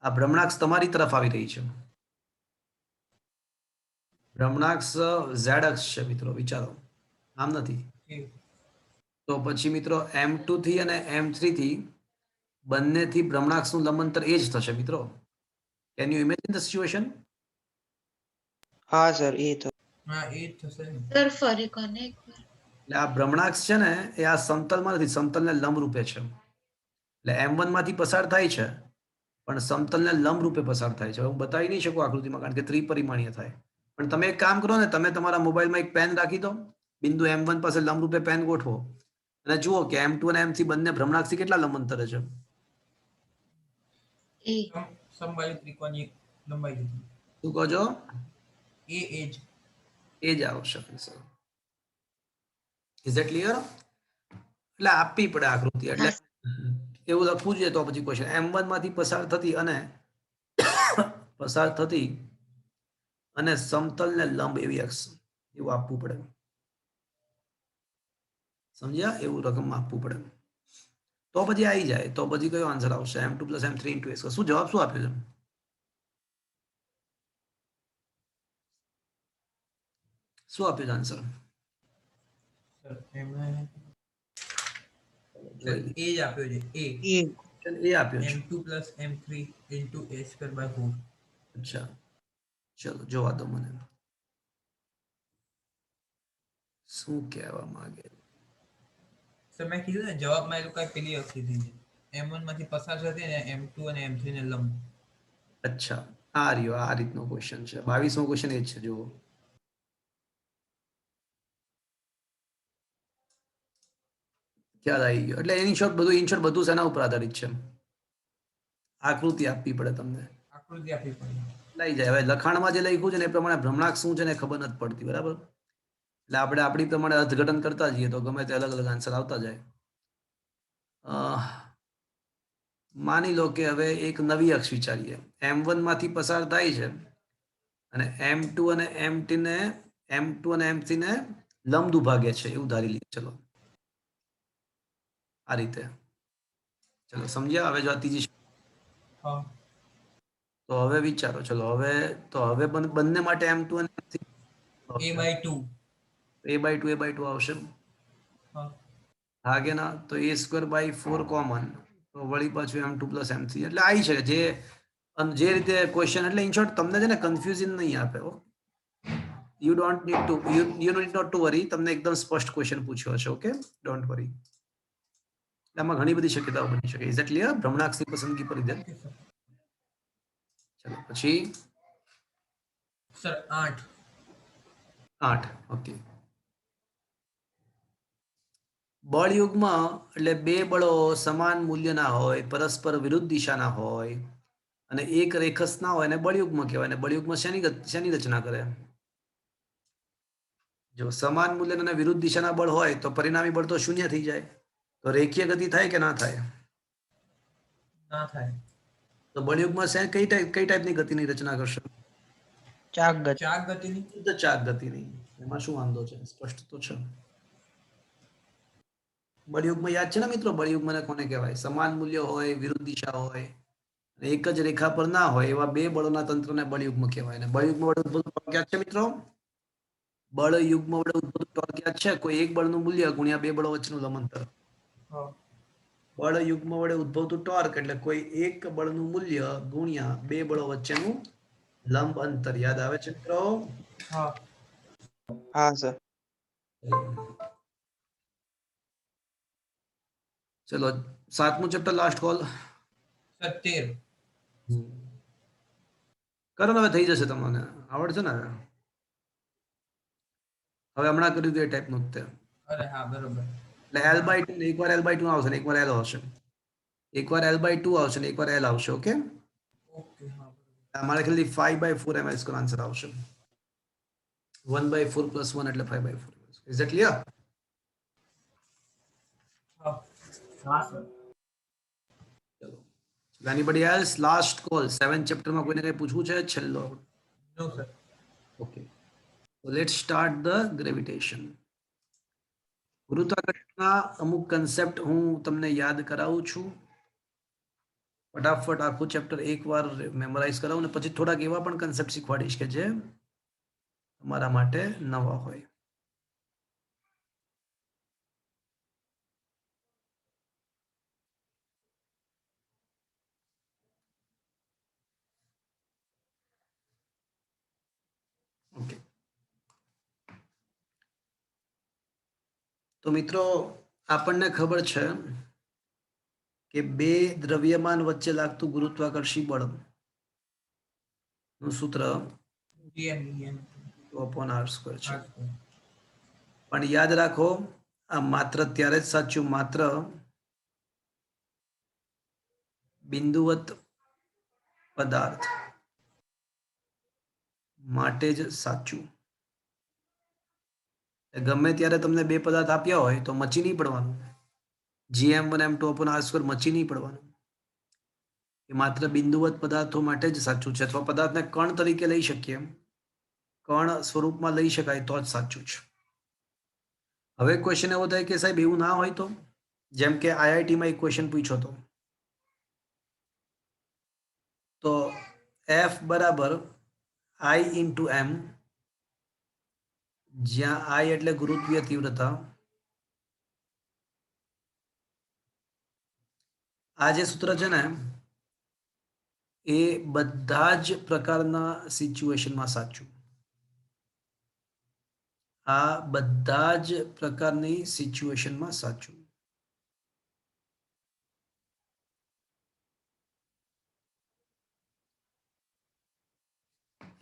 આ ભ્રમણાક્ષ તમારી તરફ આવી રહી છે. ભ્રમણાક્ષ Z અક્ષ છે મિત્રો, વિચારો, આમ નથી. તો પછી મિત્રો M2 થી અને M3 થી બંનેથી ભ્રમણાક્ષનું લંબ અંતર એ જ થશે મિત્રો. Can you imagine the situation? હા સર, એ તો હા એ જ થશે ને. સર ફરી કોને એકવાર? એટલે આ ભ્રમણાક્ષ છે ને એ આ સમતલમાં નથી, સમતલને લંબ રૂપે છે. એટલે M1 માંથી પસાર થાય છે, પણ સમતલને લંબ રૂપે પસાર થાય છે. હું બતાવી નહીં શકું આકૃતિમાં, કારણ કે ત્રિપરિમાણીય થાય. પણ તમે એક કામ કરો ને, તમે તમારા મોબાઈલમાં એક પેન રાખી દો, બિંદુ M1 પાસે લંબ રૂપે પેન ગોઠવો અને જુઓ કે M2 અને M3 બંને ભ્રમણાક્ષથી કેટલા લંબ અંતરે છે. A. સમબાજુ ત્રિકોણની લંબાઈ લીધી. શું કહો છો? એ જ એ જ આવશે. Is it clear? એટલે આપવી પડે આકૃતિ. એટલે એવું લખવું જોઈએ તો પછી ક્વેશ્ચન M1 માંથી પસાર થતી અને સમતલને લંબ એવી અક્ષ, એવું આપવું પડે. સમજ્યા? એવું રકમ આપવું પડે તો પછી આવી જાય. તો પછી કયો આન્સર આવશે? M2 + M3 × S². શું જવાબ શું આપ્યો છે? શું આપ્યું છે આન્સર? સર એમણે જોઈ લઈએ. એ જ આપ્યો છે. એ એ આપ્યો છે. M2 + M3 × A²/4. અચ્છા, ચલો જોવા દો મને શું કહેવા માંગે. સર મેં કીધું ને જવાબમાં એ લોકોએ પેલી અક્ષ લીધી છે. M1 માંથી પસાર થતી અને M2 અને M3 ને લંબ. અચ્છા, આ રહ્યો, આ રીતનો ક્વેશ્ચન છે. 22મો ક્વેશ્ચન એ જ છે. જુઓ, ખ્યાલ આવી ગયો. એટલે ઇન શોર્ટ બધું શેના ઉપર આધારિત છે? આકૃતિ આપવી પડે તમને, આકૃતિ આપવી પડે. લઈ જાય. હવે લખાણમાં જે લખ્યું છે ને એ પ્રમાણે ભ્રમણાક્ષ શું છે ને એ ખબર નથી પડતી, બરાબર? એટલે આપણે આપણી પ્રમાણે અર્થઘટન કરતા જઈએ તો ગમે તે અલગ અલગ આન્સર આવતા જાય. માની લો કે હવે એક નવી અક્ષ વિચારીએ, M1 માંથી પસાર થાય છે અને M2 અને M2 અને M3 ને લંબ દુભાગે છે એવું ધારી લઈએ. ચલો આ રીતે. ચલો સમજ્યા? હવે જો આ ત્રીજી હા તો હવે વિચારો. ચલો હવે બંને માટે M2 અને M3 a/2 a/2 આવશે. હા હા કે ના? તો a²/4 કોમન, તો વળી પાછું M2 + M3 એટલે આવી શકે જે રીતે ક્વેશ્ચન, એટલે ઇન શોર્ટ તમને છે ને કન્ફ્યુઝન નહીં આપે. You don't need to you need not to worry. તમને એકદમ સ્પષ્ટ ક્વેશ્ચન પૂછ્યો હશે. Okay, don't worry. આમાં ઘણી બધી શક્યતાઓ બની શકે. Is it clear? ભ્રમણાક્ષની પસંદગી પર ધ્યાન. Okay sir. ચલો પછી સર 8. 8. ઓકે. બળયુગ્મ એટલે બે બળો સમાન મૂલ્યના હોય, પરસ્પર વિરુદ્ધ દિશાના હોય અને એક રેખસ ના હોય ને બળયુગ્મ કહેવાય. ને બળયુગ્મ શેની રચના કરે? જો સમાન મૂલ્યના અને વિરુદ્ધ દિશાના બળ હોય તો પરિણામી બળ તો શૂન્ય થઈ જાય. તો રેખીય ગતિ થાય કે ના થાય? ના થાય. તો બળયુગ્મ કઈ ટાઈપની ગતિની રચના કરશે? ચાક ગતિ. ચાક ગતિની. શુદ્ધ ચાક ગતિની. એમાં શું વાંધો છે? સ્પષ્ટ તો છે. બળયુગ્મ યાદ છે ને મિત્રો? બળયુગ્મને કોને કહેવાય? સમાન મૂલ્ય હોય, વિરુદ્ધ દિશા હોય, એક જ રેખા પર ના હોય એવા બે બળોના તંત્રને બળયુગ્મ કહેવાય. અને બળયુગ્મ વડે ઉદ્ભવતું ટોર્ક યાદ છે મિત્રો? બળયુગ્મ વડે ઉદ્ભવતું ટોર્ક યાદ છે? કોઈ એક બળનું મૂલ્ય ગુણ્યા બે બળો વચ્ચેનું લંબ અંતર. હા બળયુગ્મ વડે ઉદ્ભવતું ટોર્ક એટલે કોઈ એક બળનું મૂલ્ય ગુણ્યા બે બળો વચ્ચેનું લંબ અંતર. યાદ આવે છે મિત્રો? હા હા સર. ચલો 7મું ચેપ્ટર, લાસ્ટ કોલ. સર 13. કરો ને, હવે થઈ જશે. તમને આવડશે ને? હવે હમણાં કર્યું હતું એ ટાઈપનું જ તે. અરે હા બરોબર. એટલે L/2 ને એકવાર L/2 આવશે ને એકવાર L આવશે. એકવાર L/2 આવશે ને એકવાર L આવશે. ઓકે, ઓકે હા અમારે ખાલી 5/4 ml આન્સર આવશે. 1/4 + 1 એટલે 5/4. Is it clear? હા હા સર. ચલો, એનીબડી એલ્સ? Last call. 7 ચેપ્ટરમાં કોઈને કઈ પૂછવું છે? છેલ્લો. No sir. Okay, so let's start the gravitation. ગુરુત્વાકર્ષણના અમુક કન્સેપ્ટ હું તમને યાદ કરાવું છું. ફટાફટ આખું ચેપ્ટર એકવાર મેમોરાઇઝ કરાવું ને પછી થોડાક એવા પણ કન્સેપ્ટ શીખવાડીશ કે જે તમારા માટે નવા હોય. ઓકે, તો મિત્રો આપણને ખબર છે કે બે દ્રવ્યમાન વચ્ચે લાગતું ગુરુત્વાકર્ષી બળ નું સૂત્ર GM F/r² છે. હા સર. પણ યાદ રાખો, આ માત્ર ત્યારે જ સાચું, માત્ર બિંદુવત પદાર્થ માટે જ સાચું. ગમે ત્યારે તમને બે પદાર્થ આપ્યા હોય તો મચી નહીં પડવાનું. Gm1m2/r² મચી નહીં પડવાનું. એ માત્ર બિંદુવત પદાર્થો માટે જ સાચું છે. અથવા પદાર્થને કણ તરીકે લઈ શકીએ, કણ સ્વરૂપમાં લઈ શકાય તો જ સાચું છે. હવે ક્વેશ્ચન એવો થાય કે સાહેબ એવું ના હોય તો? જેમ કે IIT-માં એક ક્વેશ્ચન પૂછ્યો હતો, તો F બરાબર I/m, જ્યાં I એટલે ગુરુત્વીય તીવ્રતા. આ જે સૂત્ર છે ને એ બધા જ પ્રકારના સિચ્યુએશનમાં સાચું. આ બધા જ પ્રકારની સિચ્યુએશનમાં સાચું.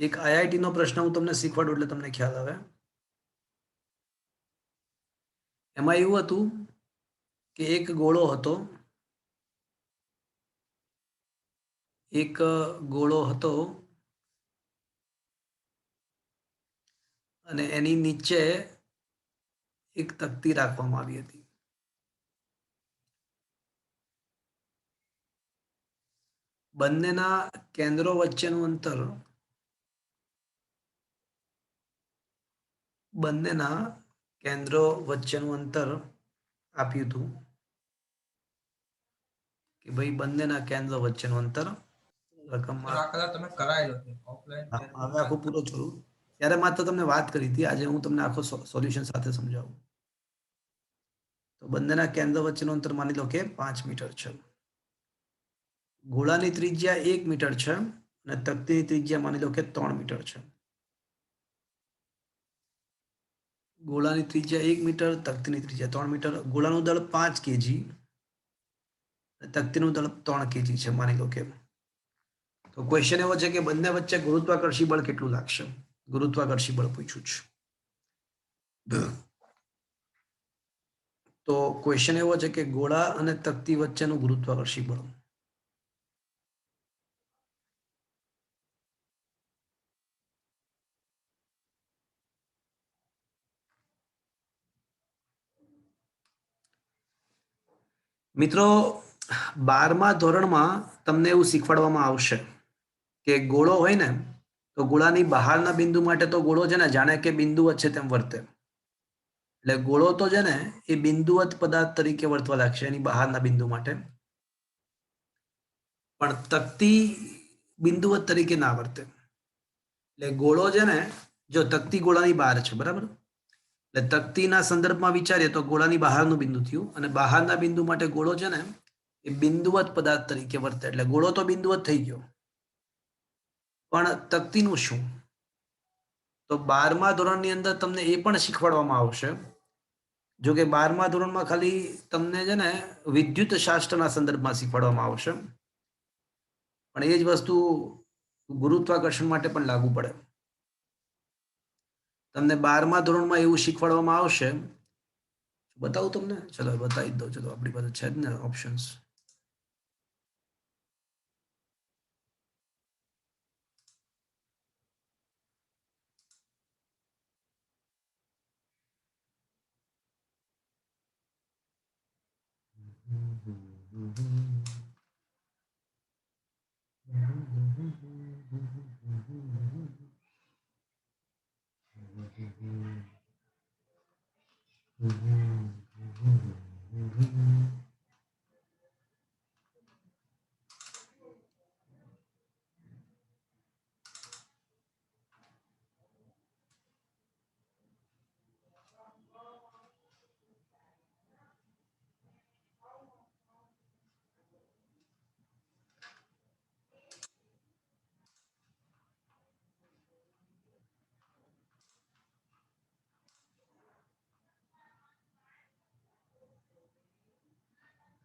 એક IIT નો પ્રશ્ન હું તમને શીખવાડું એટલે તમને ખ્યાલ આવે. એમાં એવું હતું કે એક ગોળો હતો, અને એની નીચે એક તકતી રાખવામાં આવી હતી. બંનેના કેન્દ્રો વચ્ચેનું અંતર બંનેના કેન્દ્રો વચ્ચેનું અંતર આપ્યું હતું કે ભાઈ બંનેના કેન્દ્રો વચ્ચેનું અંતર રકમમાં આ કલર તમે કરાયેલો છે ઓફલાઈન હવે આખું પૂરો કરું ત્યારે માત્ર તમને વાત કરી હતી આજે હું તમને આખો સોલ્યુશન સાથે સમજાવું તો બંનેના કેન્દ્ર વચ્ચેનું અંતર માની લો કે 5 મીટર છે ગોળાની ત્રિજ્યા 1 મીટર છે અને તકતીની ત્રિજ્યા માની લો કે 3 મીટર છે ગોળાની ત્રિજ્યા 1 મીટર તકતીની ત્રિજ્યા 3 મીટર ગોળાનું દળ 5 કેજી તકતીનું દળ 3 કેજી છે માની લો કે તો ક્વેશ્ચન એવો છે કે બંને વચ્ચે ગુરુત્વાકર્ષી બળ કેટલું લાગશે ગુરુત્વાકર્ષી બળ પૂછ્યું છે તો ક્વેશ્ચન એવો છે કે ગોળા અને તકતી વચ્ચેનું ગુરુત્વાકર્ષી બળ મિત્રો 12મા ધોરણમાં તમને એવું શીખવાડવામાં આવશે કે ગોળો હોય ને તો ગોળાની બહારના બિંદુ માટે તો ગોળો છે ને જાણે કે બિંદુવત છે તેમ વર્તે એટલે ગોળો તો છે ને એ બિંદુવત પદાર્થ તરીકે વર્તવા લાગશે એની બહારના બિંદુ માટે પણ તકતી બિંદુવત તરીકે ના વર્તે એટલે ગોળો છે ને જો તકતી ગોળાની બહાર છે બરાબર એટલે તકતીના સંદર્ભમાં વિચારીએ તો ગોળાની બહારનું બિંદુ થયું અને બહારના બિંદુ માટે ગોળો છે ને એ બિંદુવત પદાર્થ તરીકે વર્તે એટલે ગોળો તો બિંદુવત થઈ ગયો પણ તકતીનું શું તો 12મા ધોરણની અંદર તમને એ પણ શીખવાડવામાં આવશે જો કે 12મા ધોરણમાં ખાલી તમને છે ને વિદ્યુત શાસ્ત્રના સંદર્ભમાં શીખવાડવામાં આવશે પણ એ જ વસ્તુ ગુરુત્વાકર્ષણ માટે પણ લાગુ પડે તમને 12મા ધોરણમાં એવું શીખવાડવામાં આવશે બતાવું તમને ચલો બતાવી જ દઉં ચલો આપણી પાસે છે જ ને ઓપ્શન્સ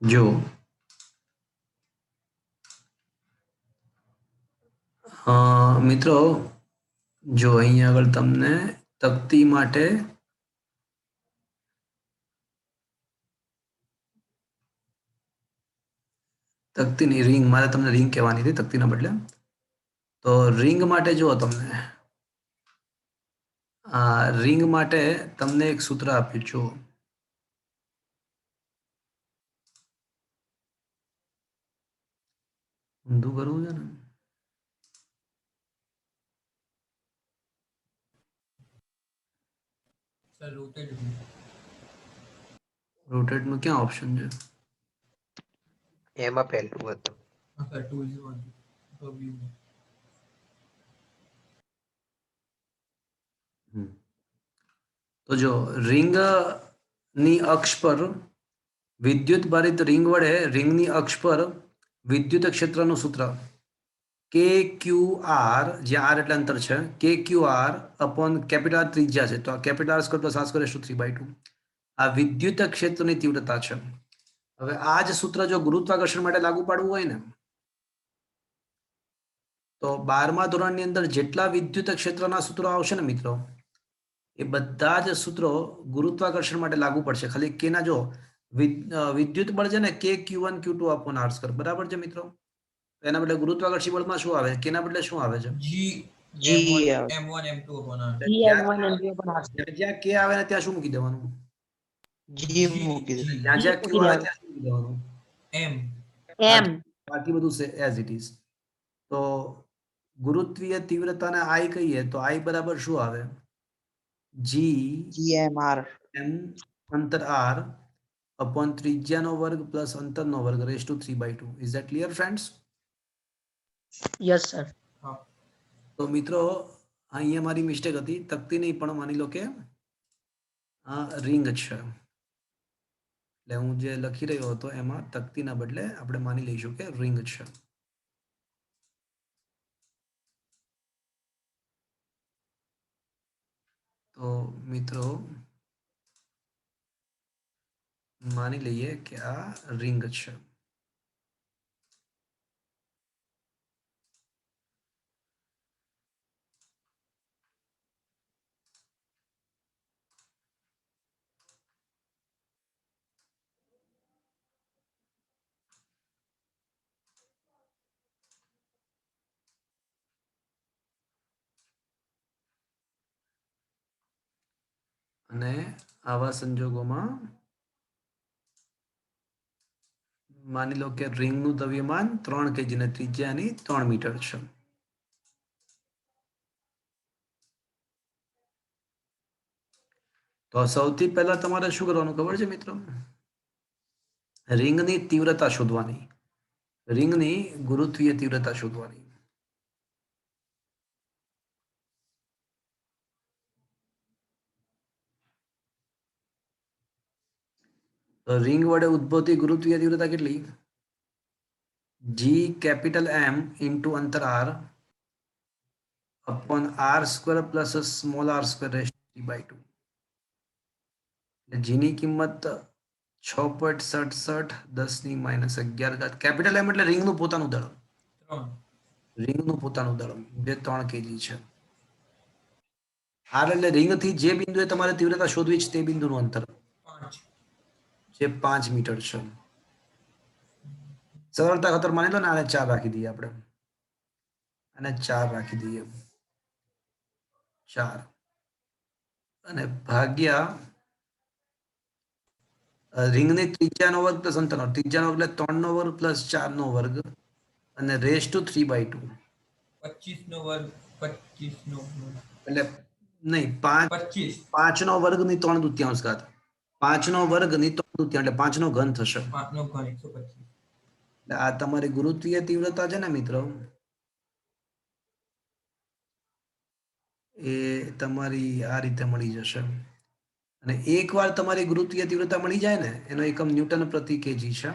જો મિત્રો જો અહીં આગળ તમને તકતી માટે તકતીની રિંગ મારે તમને રિંગ કહેવાની હતી તકતીના બદલે તો રિંગ માટે જુઓ તમને રિંગ માટે તમને એક સૂત્ર આપ્યું છું ઊંધું કરવું છે ને સર રોટેટ નું ક્યાં ઓપ્શન છે એમાં પહેલું હતું સર 2 તો વ્યૂ તો જો રિંગ ની અક્ષ પર વિદ્યુત ભારિત રિંગ વડે રિંગની અક્ષ પર વિદ્યુત ક્ષેત્રનું સૂત્ર કે ક્યુ આર જે આર એટલે અંતર છે કે ક્યુ આર અપોન કેપિટલ ત્રિજ્યા છે તો આ capital R square plus R square 3/2 આ વિદ્યુત ક્ષેત્રની તીવ્રતા છે હવે આ જ સૂત્ર જો ગુરુત્વાકર્ષણ માટે લાગુ પાડવું હોય ને તો 12મા ધોરણની અંદર જેટલા વિદ્યુત ક્ષેત્રના સૂત્રો આવશે ને મિત્રો એ બધા જ સૂત્રો ગુરુત્વાકર્ષણ માટે લાગુ પડશે ખાલી કે ના જો વિદ્યુત બળ છે ને કે Q1 Q2 upon r square બરાબર છે મિત્રો એના બદલે ગુરુત્વાકર્ષી બળમાં શું આવે કે ના બદલે શું આવે છે જી m1 m2 upon r જ્યાં કે આવે ને ત્યાં શું મૂકી દેવાનું જી મૂકી દે જ્યાં Q આવે ત્યાં શું મૂકી દેવાનું m બાકી બધું એઝ ઇટ ઇઝ તો ગુરુત્વીય તીવ્રતાને I કહીએ તો I બરાબર શું આવે? GMR. m અંતર r upon ત્રિજ્યાનો વર્ગ પ્લસ અંતરનો વર્ગ raised to 3/2. Is that clear, friends? Yes, sir. હા તો મિત્રો અહીંયા મારી મિસ્ટેક હતી, તકતી નહીં, પણ માની લો કે આ રિંગ છે, એટલે હું જે લખી રહ્યો હતો એમાં તકતીના બદલે આપણે માની લઈશું કે રિંગ છે. તો મિત્રો માની લઈએ કે આ રિંગ છે. અને આવા સંજોગોમાં માની લો કે રિંગનું દ્રવ્યમાન 3 kg ને ત્રિજ્યાની 3 મીટર છે. તો સૌથી પહેલા તમારે શું કરવાનું ખબર છે મિત્રો? રિંગની તીવ્રતા શોધવાની, રિંગની ગુરુત્વીય તીવ્રતા શોધવાની. તો રિંગ વડે ઉદ્ભવતી ગુરુત્વીય તીવ્રતા કેટલી? G capital M into અંતર r upon r square plus a small r square raised to 3/2. G ની કિંમત 6.67 10⁻11. કેપિટલ M એટલે રિંગનું પોતાનું દળ, 3 રિંગનું પોતાનું દળ જે 3 kg છે. r એટલે રિંગથી જે બિંદુએ તમારે તીવ્રતા શોધવી છે તે બિંદુનું અંતર 5 જે 5 મીટર છે. સરળતા ખાતર માની લો ને આને 4 રાખી દઈએ આપણે, અને 4 રાખી દઈએ, 4 અને ભાગ્યા રિંગની ત્રિજ્યાનો વર્ગ પ્લસ અંતરનો, ત્રિજ્યાનો વર્ગ એટલે 3 નો વર્ગ પ્લસ 4 નો વર્ગ અને રેસ ટુ 3/2. 25 નો વર્ગ 25 નો વર્ગ એટલે નહીં, 25 5 નો વર્ગ ની 3/2 ઘાત, 5 નો વર્ગ ની 3/2 એટલે 5 નો ઘન થશે. 5 નો ઘન 125 એટલે આ તમારી ગુરુત્વીય તીવ્રતા છે ને મિત્રો, એ તમારી આ રીતે મળી જશે. અને એકવાર તમારી ગુરુત્વીય તીવ્રતા મળી જાય ને, એનો એકમ ન્યૂટન પ્રતિ કેજી છે,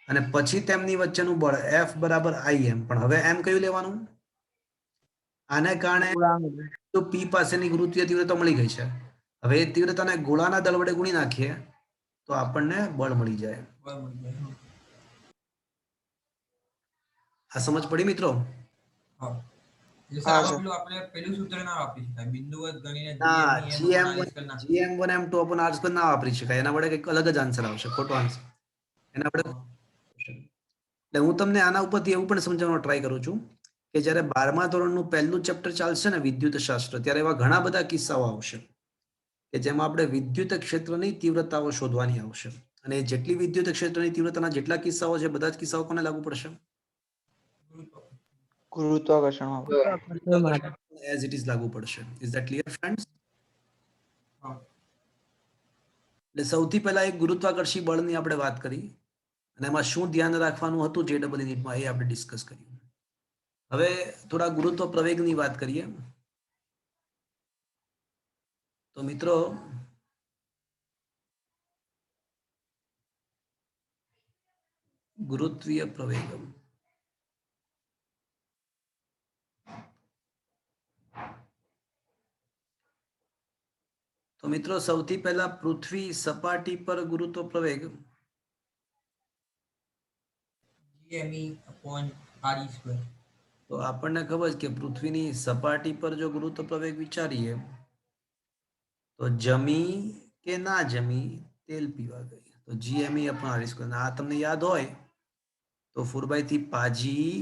અને પછી તેમની વચ્ચેનું બળ F બરાબર Im. પણ હવે એમ કયું લેવાનું? આને કારણે તો P પાસેની ગુરુત્વીય તીવ્રતા મળી ગઈ છે. હવે એ તીવ્રતાને ગોળાના દળ વડે ગુણી નાખીએ તો આપણને બળ મળી જાય. બળ મળી જાય. આ સમજ પડી મિત્રો? હા એટલે હા, સાહેબ સર. પેલું આપણે પેલું સૂત્ર ના વાપરી શકાય, બિંદુવત ગણીને ના, GM GM1 M2 upon R square ના વાપરી શકાય, એના વડે કંઈક અલગ જ આન્સર આવશે, ખોટો આન્સર. એના વડે એટલે હું તમને આના ઉપરથી એવું પણ સમજાવવાનો ટ્રાય કરું છું કે જ્યારે 12મા ધોરણનું પહેલું ચેપ્ટર ચાલશે ને વિદ્યુત શાસ્ત્ર, ત્યારે એવા ઘણા બધા કિસ્સાઓ આવશે કે જેમાં આપણે વિદ્યુત ક્ષેત્રની તીવ્રતાઓ શોધવાની આવશે. અને જેટલી વિદ્યુત ક્ષેત્રની તીવ્રતાના જેટલા કિસ્સાઓ છે, બધા જ કિસ્સાઓ કોને લાગુ પડશે? ગુરુત્વાકર્ષણમાં. એઝ ઇટ ઇઝ લાગુ પડશે. Is that clear friends? એટલે સૌથી પહેલા એક ગુરુત્વાકર્ષી બળની આપણે વાત કરી, અને એમાં શું ધ્યાન રાખવાનું હતું JEE નીટમાં એ આપણે ડિસ્કસ કર્યું. હવે થોડા ગુરુત્વ પ્રવેગની વાત કરીએ. તો મિત્રો ગુરુત્વીય પ્રવેગ, તો મિત્રો સૌથી પહેલા પૃથ્વી સપાટી પર ગુરુત્વ પ્રવેગ GME upon RE square. તો આપણને ખબર છે કે પૃથ્વીની સપાટી પર જો ગુરુત્વ પ્રવેગ વિચારીએ તો જમી કે ના જમી તેલ પીવા ગઈ, તો GME upon R square. આ તમને યાદ હોય તો 4/3 પાજી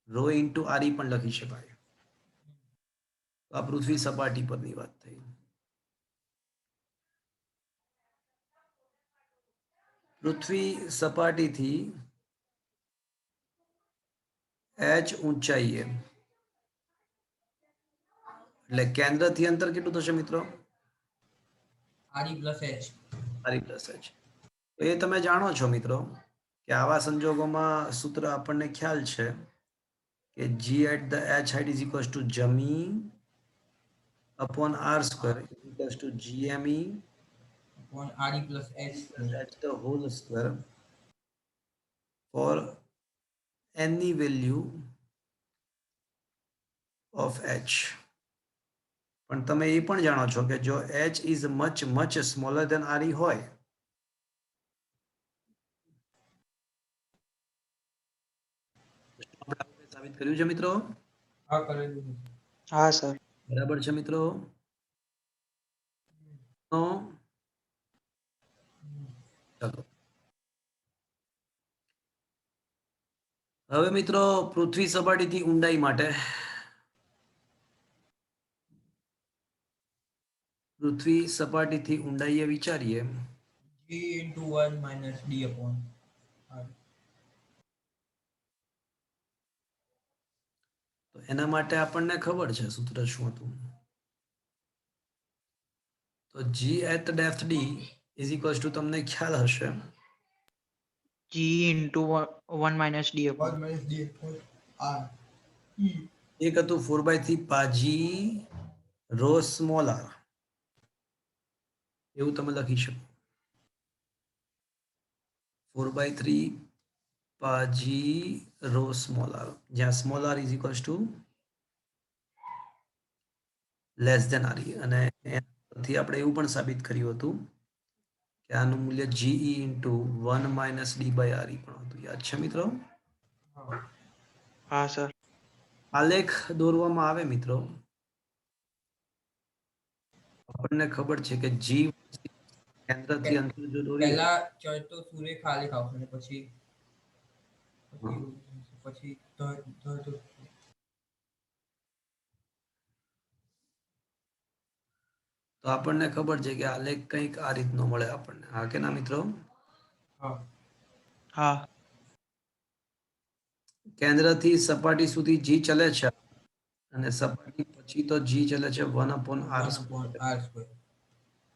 રો ઇન્ટુ RE પણ લખી શકાય. તો આ પૃથ્વી સપાટી પરની વાત થઈ. પૃથ્વી સપાટીથી h ઊંચાઈએ એટલે કેન્દ્રથી અંતર કેટલું થશે મિત્રો? RE plus H. RE plus h. તો એ તમે જાણો છો મિત્રો કે આવા સંજોગોમાં સૂત્ર આપણને ખ્યાલ છે કે g at the h height is equals to જમી upon r square is equals to gme upon RE plus H plus square. h the whole square for any value of h. પણ તમે એ પણ જાણો છો કે જો h is much much smaller than re હોય આપણે આગળ સાબિત કર્યું છે મિત્રો? હા કરેલું છે. હા સર. બરાબર છે મિત્રો? તો ચાલો હવે મિત્રો પૃથ્વી સપાટીથી ઊંડાઈ માટે પૃથ્વી સપાટીથી ઊંડાઈએ વિચારીએ G into 1 minus D upon R. તો એના માટે આપણને ખબર છે સૂત્ર શું હતું. તો g at depth d is equals to તમને ખ્યાલ હશે G into 1 minus D 1 upon. minus D upon R. એક હતું 4/3 પાજી રો સ્મોલ r એવું તમે લખી શકો 4/3 પાજી રો સ્મોલ r જ્યાં small r is equals to less than re અને એનાથી આપણે એવું પણ સાબિત કર્યું હતું કે આનું મૂલ્ય ge into 1 minus d by re પણ હતું. યાદ છે મિત્રો? હા સર. આલેખ દોરવામાં આવે મિત્રો આપણને ખબર છે કે g કેન્દ્રથી અંતર જો દોરીએ પહેલા ચડતો સૂર્ય ખાલી આવશે ને પછી પછી ધરતો તો આપણને ખબર છે કે આલેખ કંઈક આ રીતનો મળે આપણને. હા કે ના મિત્રો? હા હા. કેન્દ્રથી સપાટી સુધી g ચલે છે અને સપાટી પછી તો g ચલે છે 1 upon r 1 upon square. R square.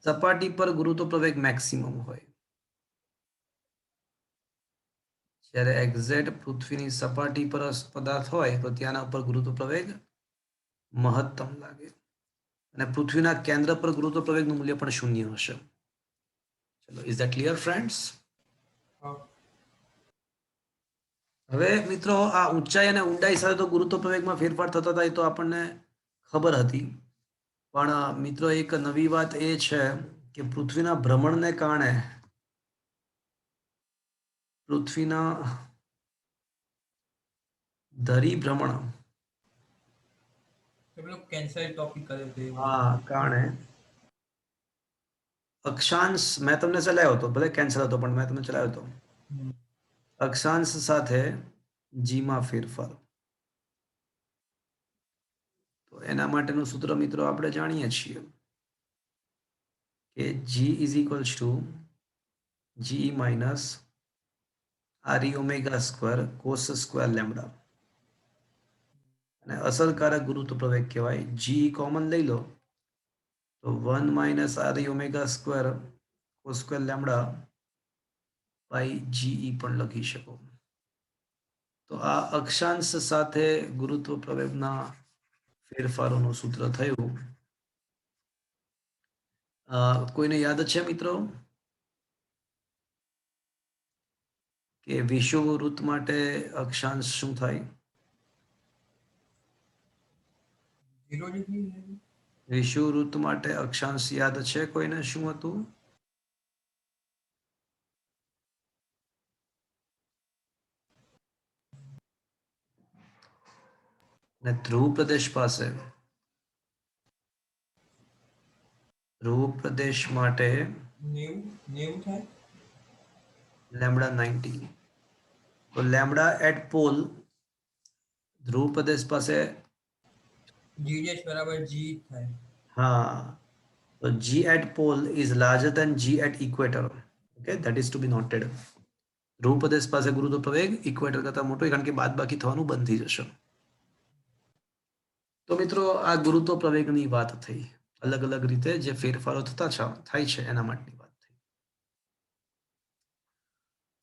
સપાટી પર ગુરુત્વ પ્રવેગ મેક્સિમમ હોય જ્યારે એક્ઝેક્ટ પૃથ્વીની સપાટી પર પદાર્થ હોય તો ત્યાંના ઉપર ગુરુત્વ પ્રવેગ મહત્તમ લાગે અને પૃથ્વીના કેન્દ્ર પર ગુરુત્વ પ્રવેગનું મૂલ્ય પણ શૂન્ય હશે. ચલો, ઇઝ ધેટ ક્લિયર ફ્રેન્ડ્સ? હા હવે મિત્રો આ ઊંચાઈ અને ઊંડાઈ સાથે તો ગુરુત્વ પ્રવેગમાં ફેરફાર થતા હતા એ તો આપણને ખબર હતી પણ મિત્રો એક નવી વાત એ છે કે પૃથ્વીના ભ્રમણને કારણે પૃથ્વીના ધરી ભ્રમણ પેલો કેન્સર ટોપિક કર્યો હતો એ. આ કારણે અક્ષાંશ મેં તમને ચલાવ્યો હતો ભલે કેન્સલ હતો પણ મેં તમને ચલાવ્યો હતો હમ. અક્ષાંશ સાથે જીમાં ફેરફાર તો એના માટેનું સૂત્ર મિત્રો આપણે જાણીએ છીએ કે g is equals to g minus re omega square cos square lambda અને અસરકારક ગુરુત્વ પ્રવેગ કહેવાય. g કોમન લઈ લો તો 1 minus re omega square cos square lambda by ge પણ લખી શકો. તો આ અક્ષાંશ સાથે ગુરુત્વ પ્રવેગના ફેરફારોનું સૂત્ર થયું. કોઈને યાદ છે મિત્રો કે વિષુવવૃત્ત માટે અક્ષાંશ શું થાય? 0 ડિગ્રી. વિષુવવૃત્ત માટે અક્ષાંશ યાદ છે કોઈને શું હતું? ને ધ્રુવ પ્રદેશ પાસે ધ્રુવ પ્રદેશ માટે 90 થાય. લેમ્બડા 90 તો લેમ્બડા એટ પોલ ધ્રુવ પ્રદેશ પાસે G dash બરાબર G થાય. હા તો g at pole is larger than g at equator. Okay, that is to be noted. ધ્રુવ પ્રદેશ પાસે ગુરુત્વ પ્રવેગ ઇક્વેટર કરતા મોટો હોય, કારણ કે બાદબાકી થવાનું બંધ થઈ જશે. તો મિત્રો આ ગુરુત્વ પ્રવેગની વાત થઈ. અલગ અલગ રીતે જે ફેરફારો થાય છે એના માટેની વાત થઈ.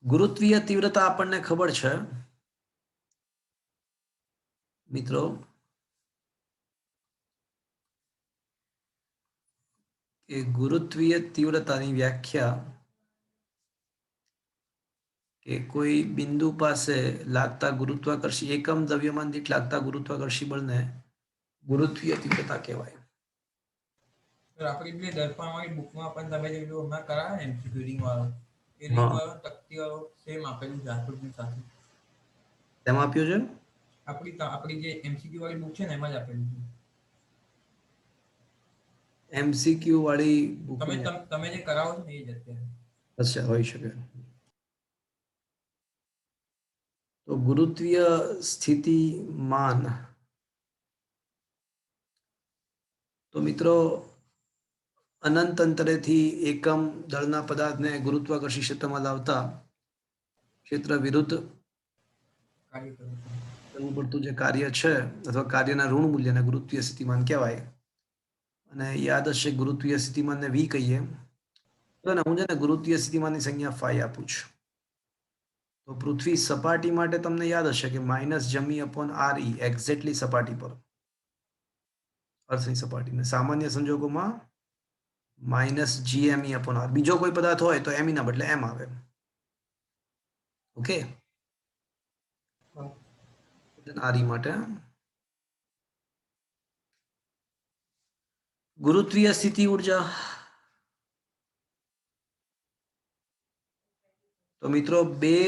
ગુરુત્વીય તીવ્રતા આપણને ખબર છે મિત્રો કે ગુરુત્વીય તીવ્રતાની વ્યાખ્યા કે કોઈ બિંદુ પાસે લાગતા ગુરુત્વાકર્ષી એકમ દ્રવ્યમાન દીઠ લાગતા ગુરુત્વાકર્ષી બળને ગુરુત્વીય તીવ્રતા કહેવાય. તો આપણી જે દર્પણવાળી બુકમાં પણ તમે જે પેલું હમણાં કરાવે ને MCQ રીંગ વાળો એ હા. રીંગ વાળો તકતી વાળો સેમ આપેલું છે આકૃતિ સાથે. તેમાં આપ્યું છે આપણી જે MCQ વાળી બુક છે ને એમાં જ આપેલું છે. એમસીક્યુ વાળી બુક તમે જે કરાવો છો ને એ જ અત્યારે. અચ્છા, હોઈ શકે. તો ગુરુત્વીય સ્થિતિમાન તો મિત્રો અનંત અંતરેથી એકમ દળના પદાર્થને ગુરુત્વાકર્ષી ક્ષેત્રમાં લાવતા ક્ષેત્ર વિરુદ્ધ કાર્ય કરું છું. કરવું પડતું જે કાર્ય છે અથવા કાર્યના ઋણ મૂલ્યને ગુરુત્વીય સ્થિતિમાન કહેવાય. અને યાદ હશે ગુરુત્વીય સ્થિતિમાનને વી કહીએ. તો હું છે ને ગુરુત્વીય સ્થિતિમાનની સંજ્ઞા ફાઈ આપું છું. તો પૃથ્વી સપાટી માટે તમને યાદ હશે કે માઇનસ જમી અપોન આર ઈ એક્ઝેક્ટલી સપાટી પર અર્થની સપાટીને સામાન્ય સંજોગોમાં માઇનસ જીએમઈ અપોન આર. બીજો કોઈ પદાર્થ હોય તો એમઈ ના બદલે એમ આવે. ઓકે, આર માટે ગુરુત્વીય સ્થિતિ ઉર્જા. તો મિત્રો બે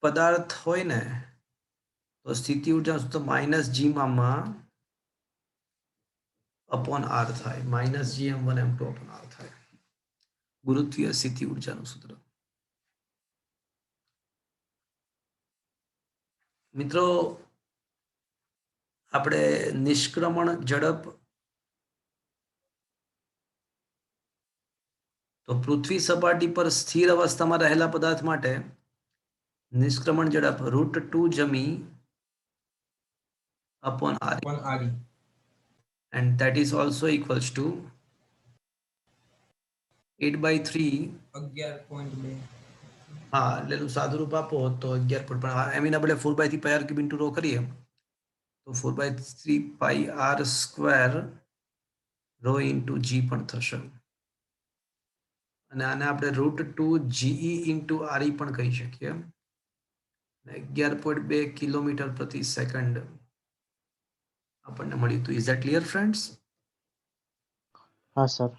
પદાર્થ હોય ને તો સ્થિતિ ઉર્જા સૂત્ર માઇનસ જીમાં અપોન આર થાય. Minus GM1 M2 upon R થાય ગુરુત્વીય સ્થિતિ ઉર્જાનું સૂત્ર. મિત્રો આપણે નિષ્ક્રમણ ઝડપ તો પૃથ્વી સપાટી પર સ્થિર અવસ્થામાં રહેલા પદાર્થ માટે નિષ્ક્રમણ ઝડપ √2 જમી upon r and that is also equals to 8/3. 11.2. હા, એટલે સાદું રૂપ આપો તો 11 પણ એમ ના બદલે 4/3 પાઈ આર ક્યુબ ઇન્ટુ રો કરીએ તો 4/3 પાઈ આર સ્ક્વેર રો ઇન્ટુ જી પણ થશે. અને આને આપણે √2 જીઈ ઇન્ટુ આરઈ પણ કહી શકીએ. 11.2 કિલોમીટર પ્રતિ સેકન્ડ આપણને મળ્યું હતું. Is that clear friends? હા સર.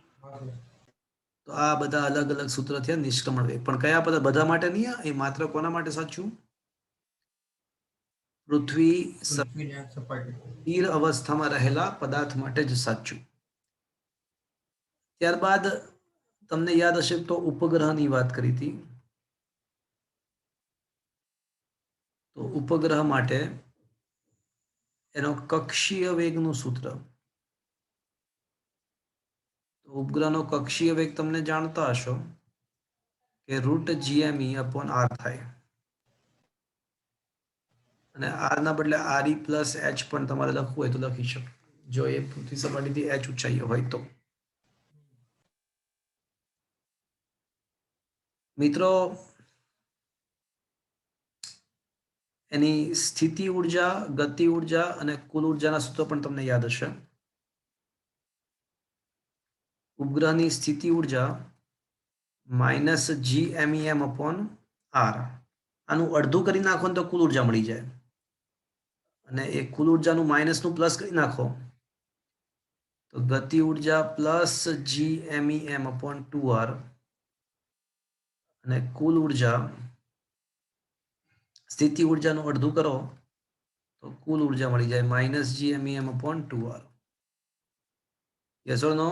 તો આ બધા અલગ અલગ સૂત્ર થયા નિષ્ક્રમણ વેગ. પણ કયા બધા માટે નહીં, એ માત્ર કોના માટે સાચું? પૃથ્વી સ્થિર અવસ્થામાં રહેલા પદાર્થ માટે જ સાચું. ત્યારબાદ તમને યાદ હશે તો ઉપગ્રહની વાત કરી હતી. તો ઉપગ્રહ માટે એનો કક્ષીય વેગનું સૂત્ર. તો ઉપગ્રહનો કક્ષીય વેગ તમને જાણતા હશો કે √GME અપોન આર થાય. અને આર ના બદલે આરઈ પ્લસ એચ પણ તમારે લખવું હોય તો લખી શકો, જો એ પૃથ્વી સપાટીથી એચ ઊંચાઈએ હોય તો. મિત્રો એની સ્થિતિ ઉર્જા, ગતિ ઉર્જા અને કુલ ઉર્જાના સૂત્રો પણ તમને યાદ હશે. ઉપગ્રહની સ્થિતિ ઉર્જા માઇનસ GMEM અપોન આર. આનું અડધું કરી નાખો ને તો કુલ ઉર્જા મળી જાય. અને એ કુલ ઉર્જાનું માઇનસનું પ્લસ કરી નાખો તો ગતિ ઉર્જા પ્લસ GMEM અપોન 2R અને કુલ ઉર્જા સ્થિતિ ઉર્જાનું અડધું કરો તો કુલ ઉર્જા મળી જાય minus GMEM upon 2R. Yes or no?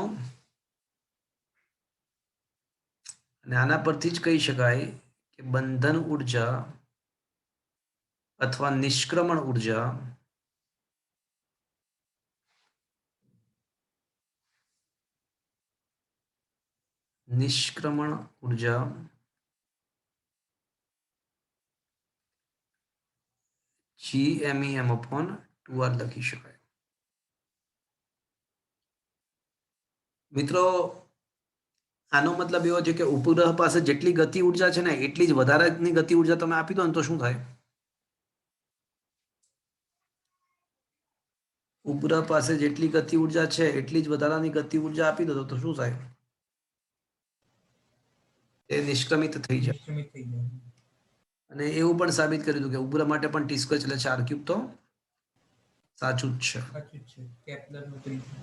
અને આના પરથી જ કહી શકાય કે બંધન ઉર્જા અથવા નિષ્ક્રમણ ઉર્જા GMEM upon 2R લખી શકાય. મિત્રો આનો મતલબ એવો છે કે ઉપગ્રહ પાસે જેટલી ગતિ ઉર્જા છે ને એટલી જ વધારાની ગતિ ઉર્જા તમે આપી દો ને તો શું થાય? ઉપગ્રહ પાસે જેટલી ગતિ ઉર્જા છે એટલી જ વધારાની ગતિ ઉર્જા આપી દો તો શું થાય? એ નિષ્ક્રમિત થઈ જાય. નિશ્ચિત થઈ જાય. અને એવું પણ સાબિત કર્યું હતું કે ઉપગ્રહ માટે પણ ટી સ્ક્વેર એટલે 4 ક્યુબ તો સાચું જ છે. સાચું જ છે. કેપ્લરનું ત્રીજું.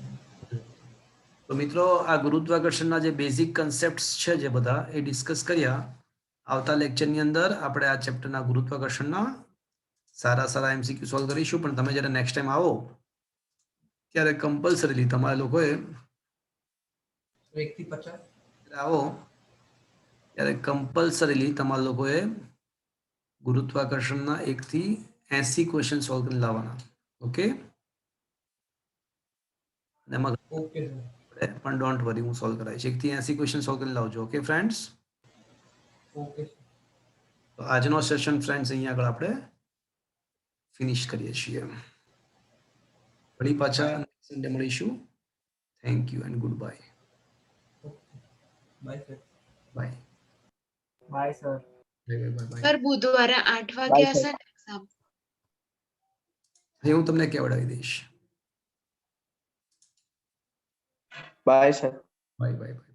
તો મિત્રો આ ગુરુત્વાકર્ષણના જે બેઝિક કન્સેપ્ટ્સ છે જે બધા એ ડિસ્કસ કર્યા. આવતા લેક્ચરની અંદર આપણે આ ચેપ્ટરના ગુરુત્વાકર્ષણના સારા MCQ સોલ્વ કરીશું. પણ તમે જ્યારે નેક્સ્ટ ટાઈમ આવો ત્યારે કમ્પલસરીલી તમારા લોકોએ 1 થી 50. આવો ત્યારે કમ્પલસરીલી તમારા લોકોએ ગુરુત્વાકર્ષણના 1 થી 80 ક્વેશ્ચન સોલ્વ કરી લાવવાના. ઓકે, એમાં ઓકે સર. પણ ડોન્ટ વરી, હું સોલ્વ કરાવીશ. 1 થી 80 ક્વેશ્ચન સોલ્વ કરી લાવજો. Okay friends, okay sir. તો આજનો સેશન ફ્રેન્ડ્સ અહીંયા આગળ આપણે ફિનિશ કરીએ છીએ. ફરી પાછા નેક્સ્ટ સન્ડે મળીશું. Thank you and good bye. Bye sir. Bye bye sir. Bye bye. Sir બુધવારે 8 વાગે હશે ને એક્ઝામ? હું તમને કેવડાવી દઈશ. Bye sir. Bye bye bye.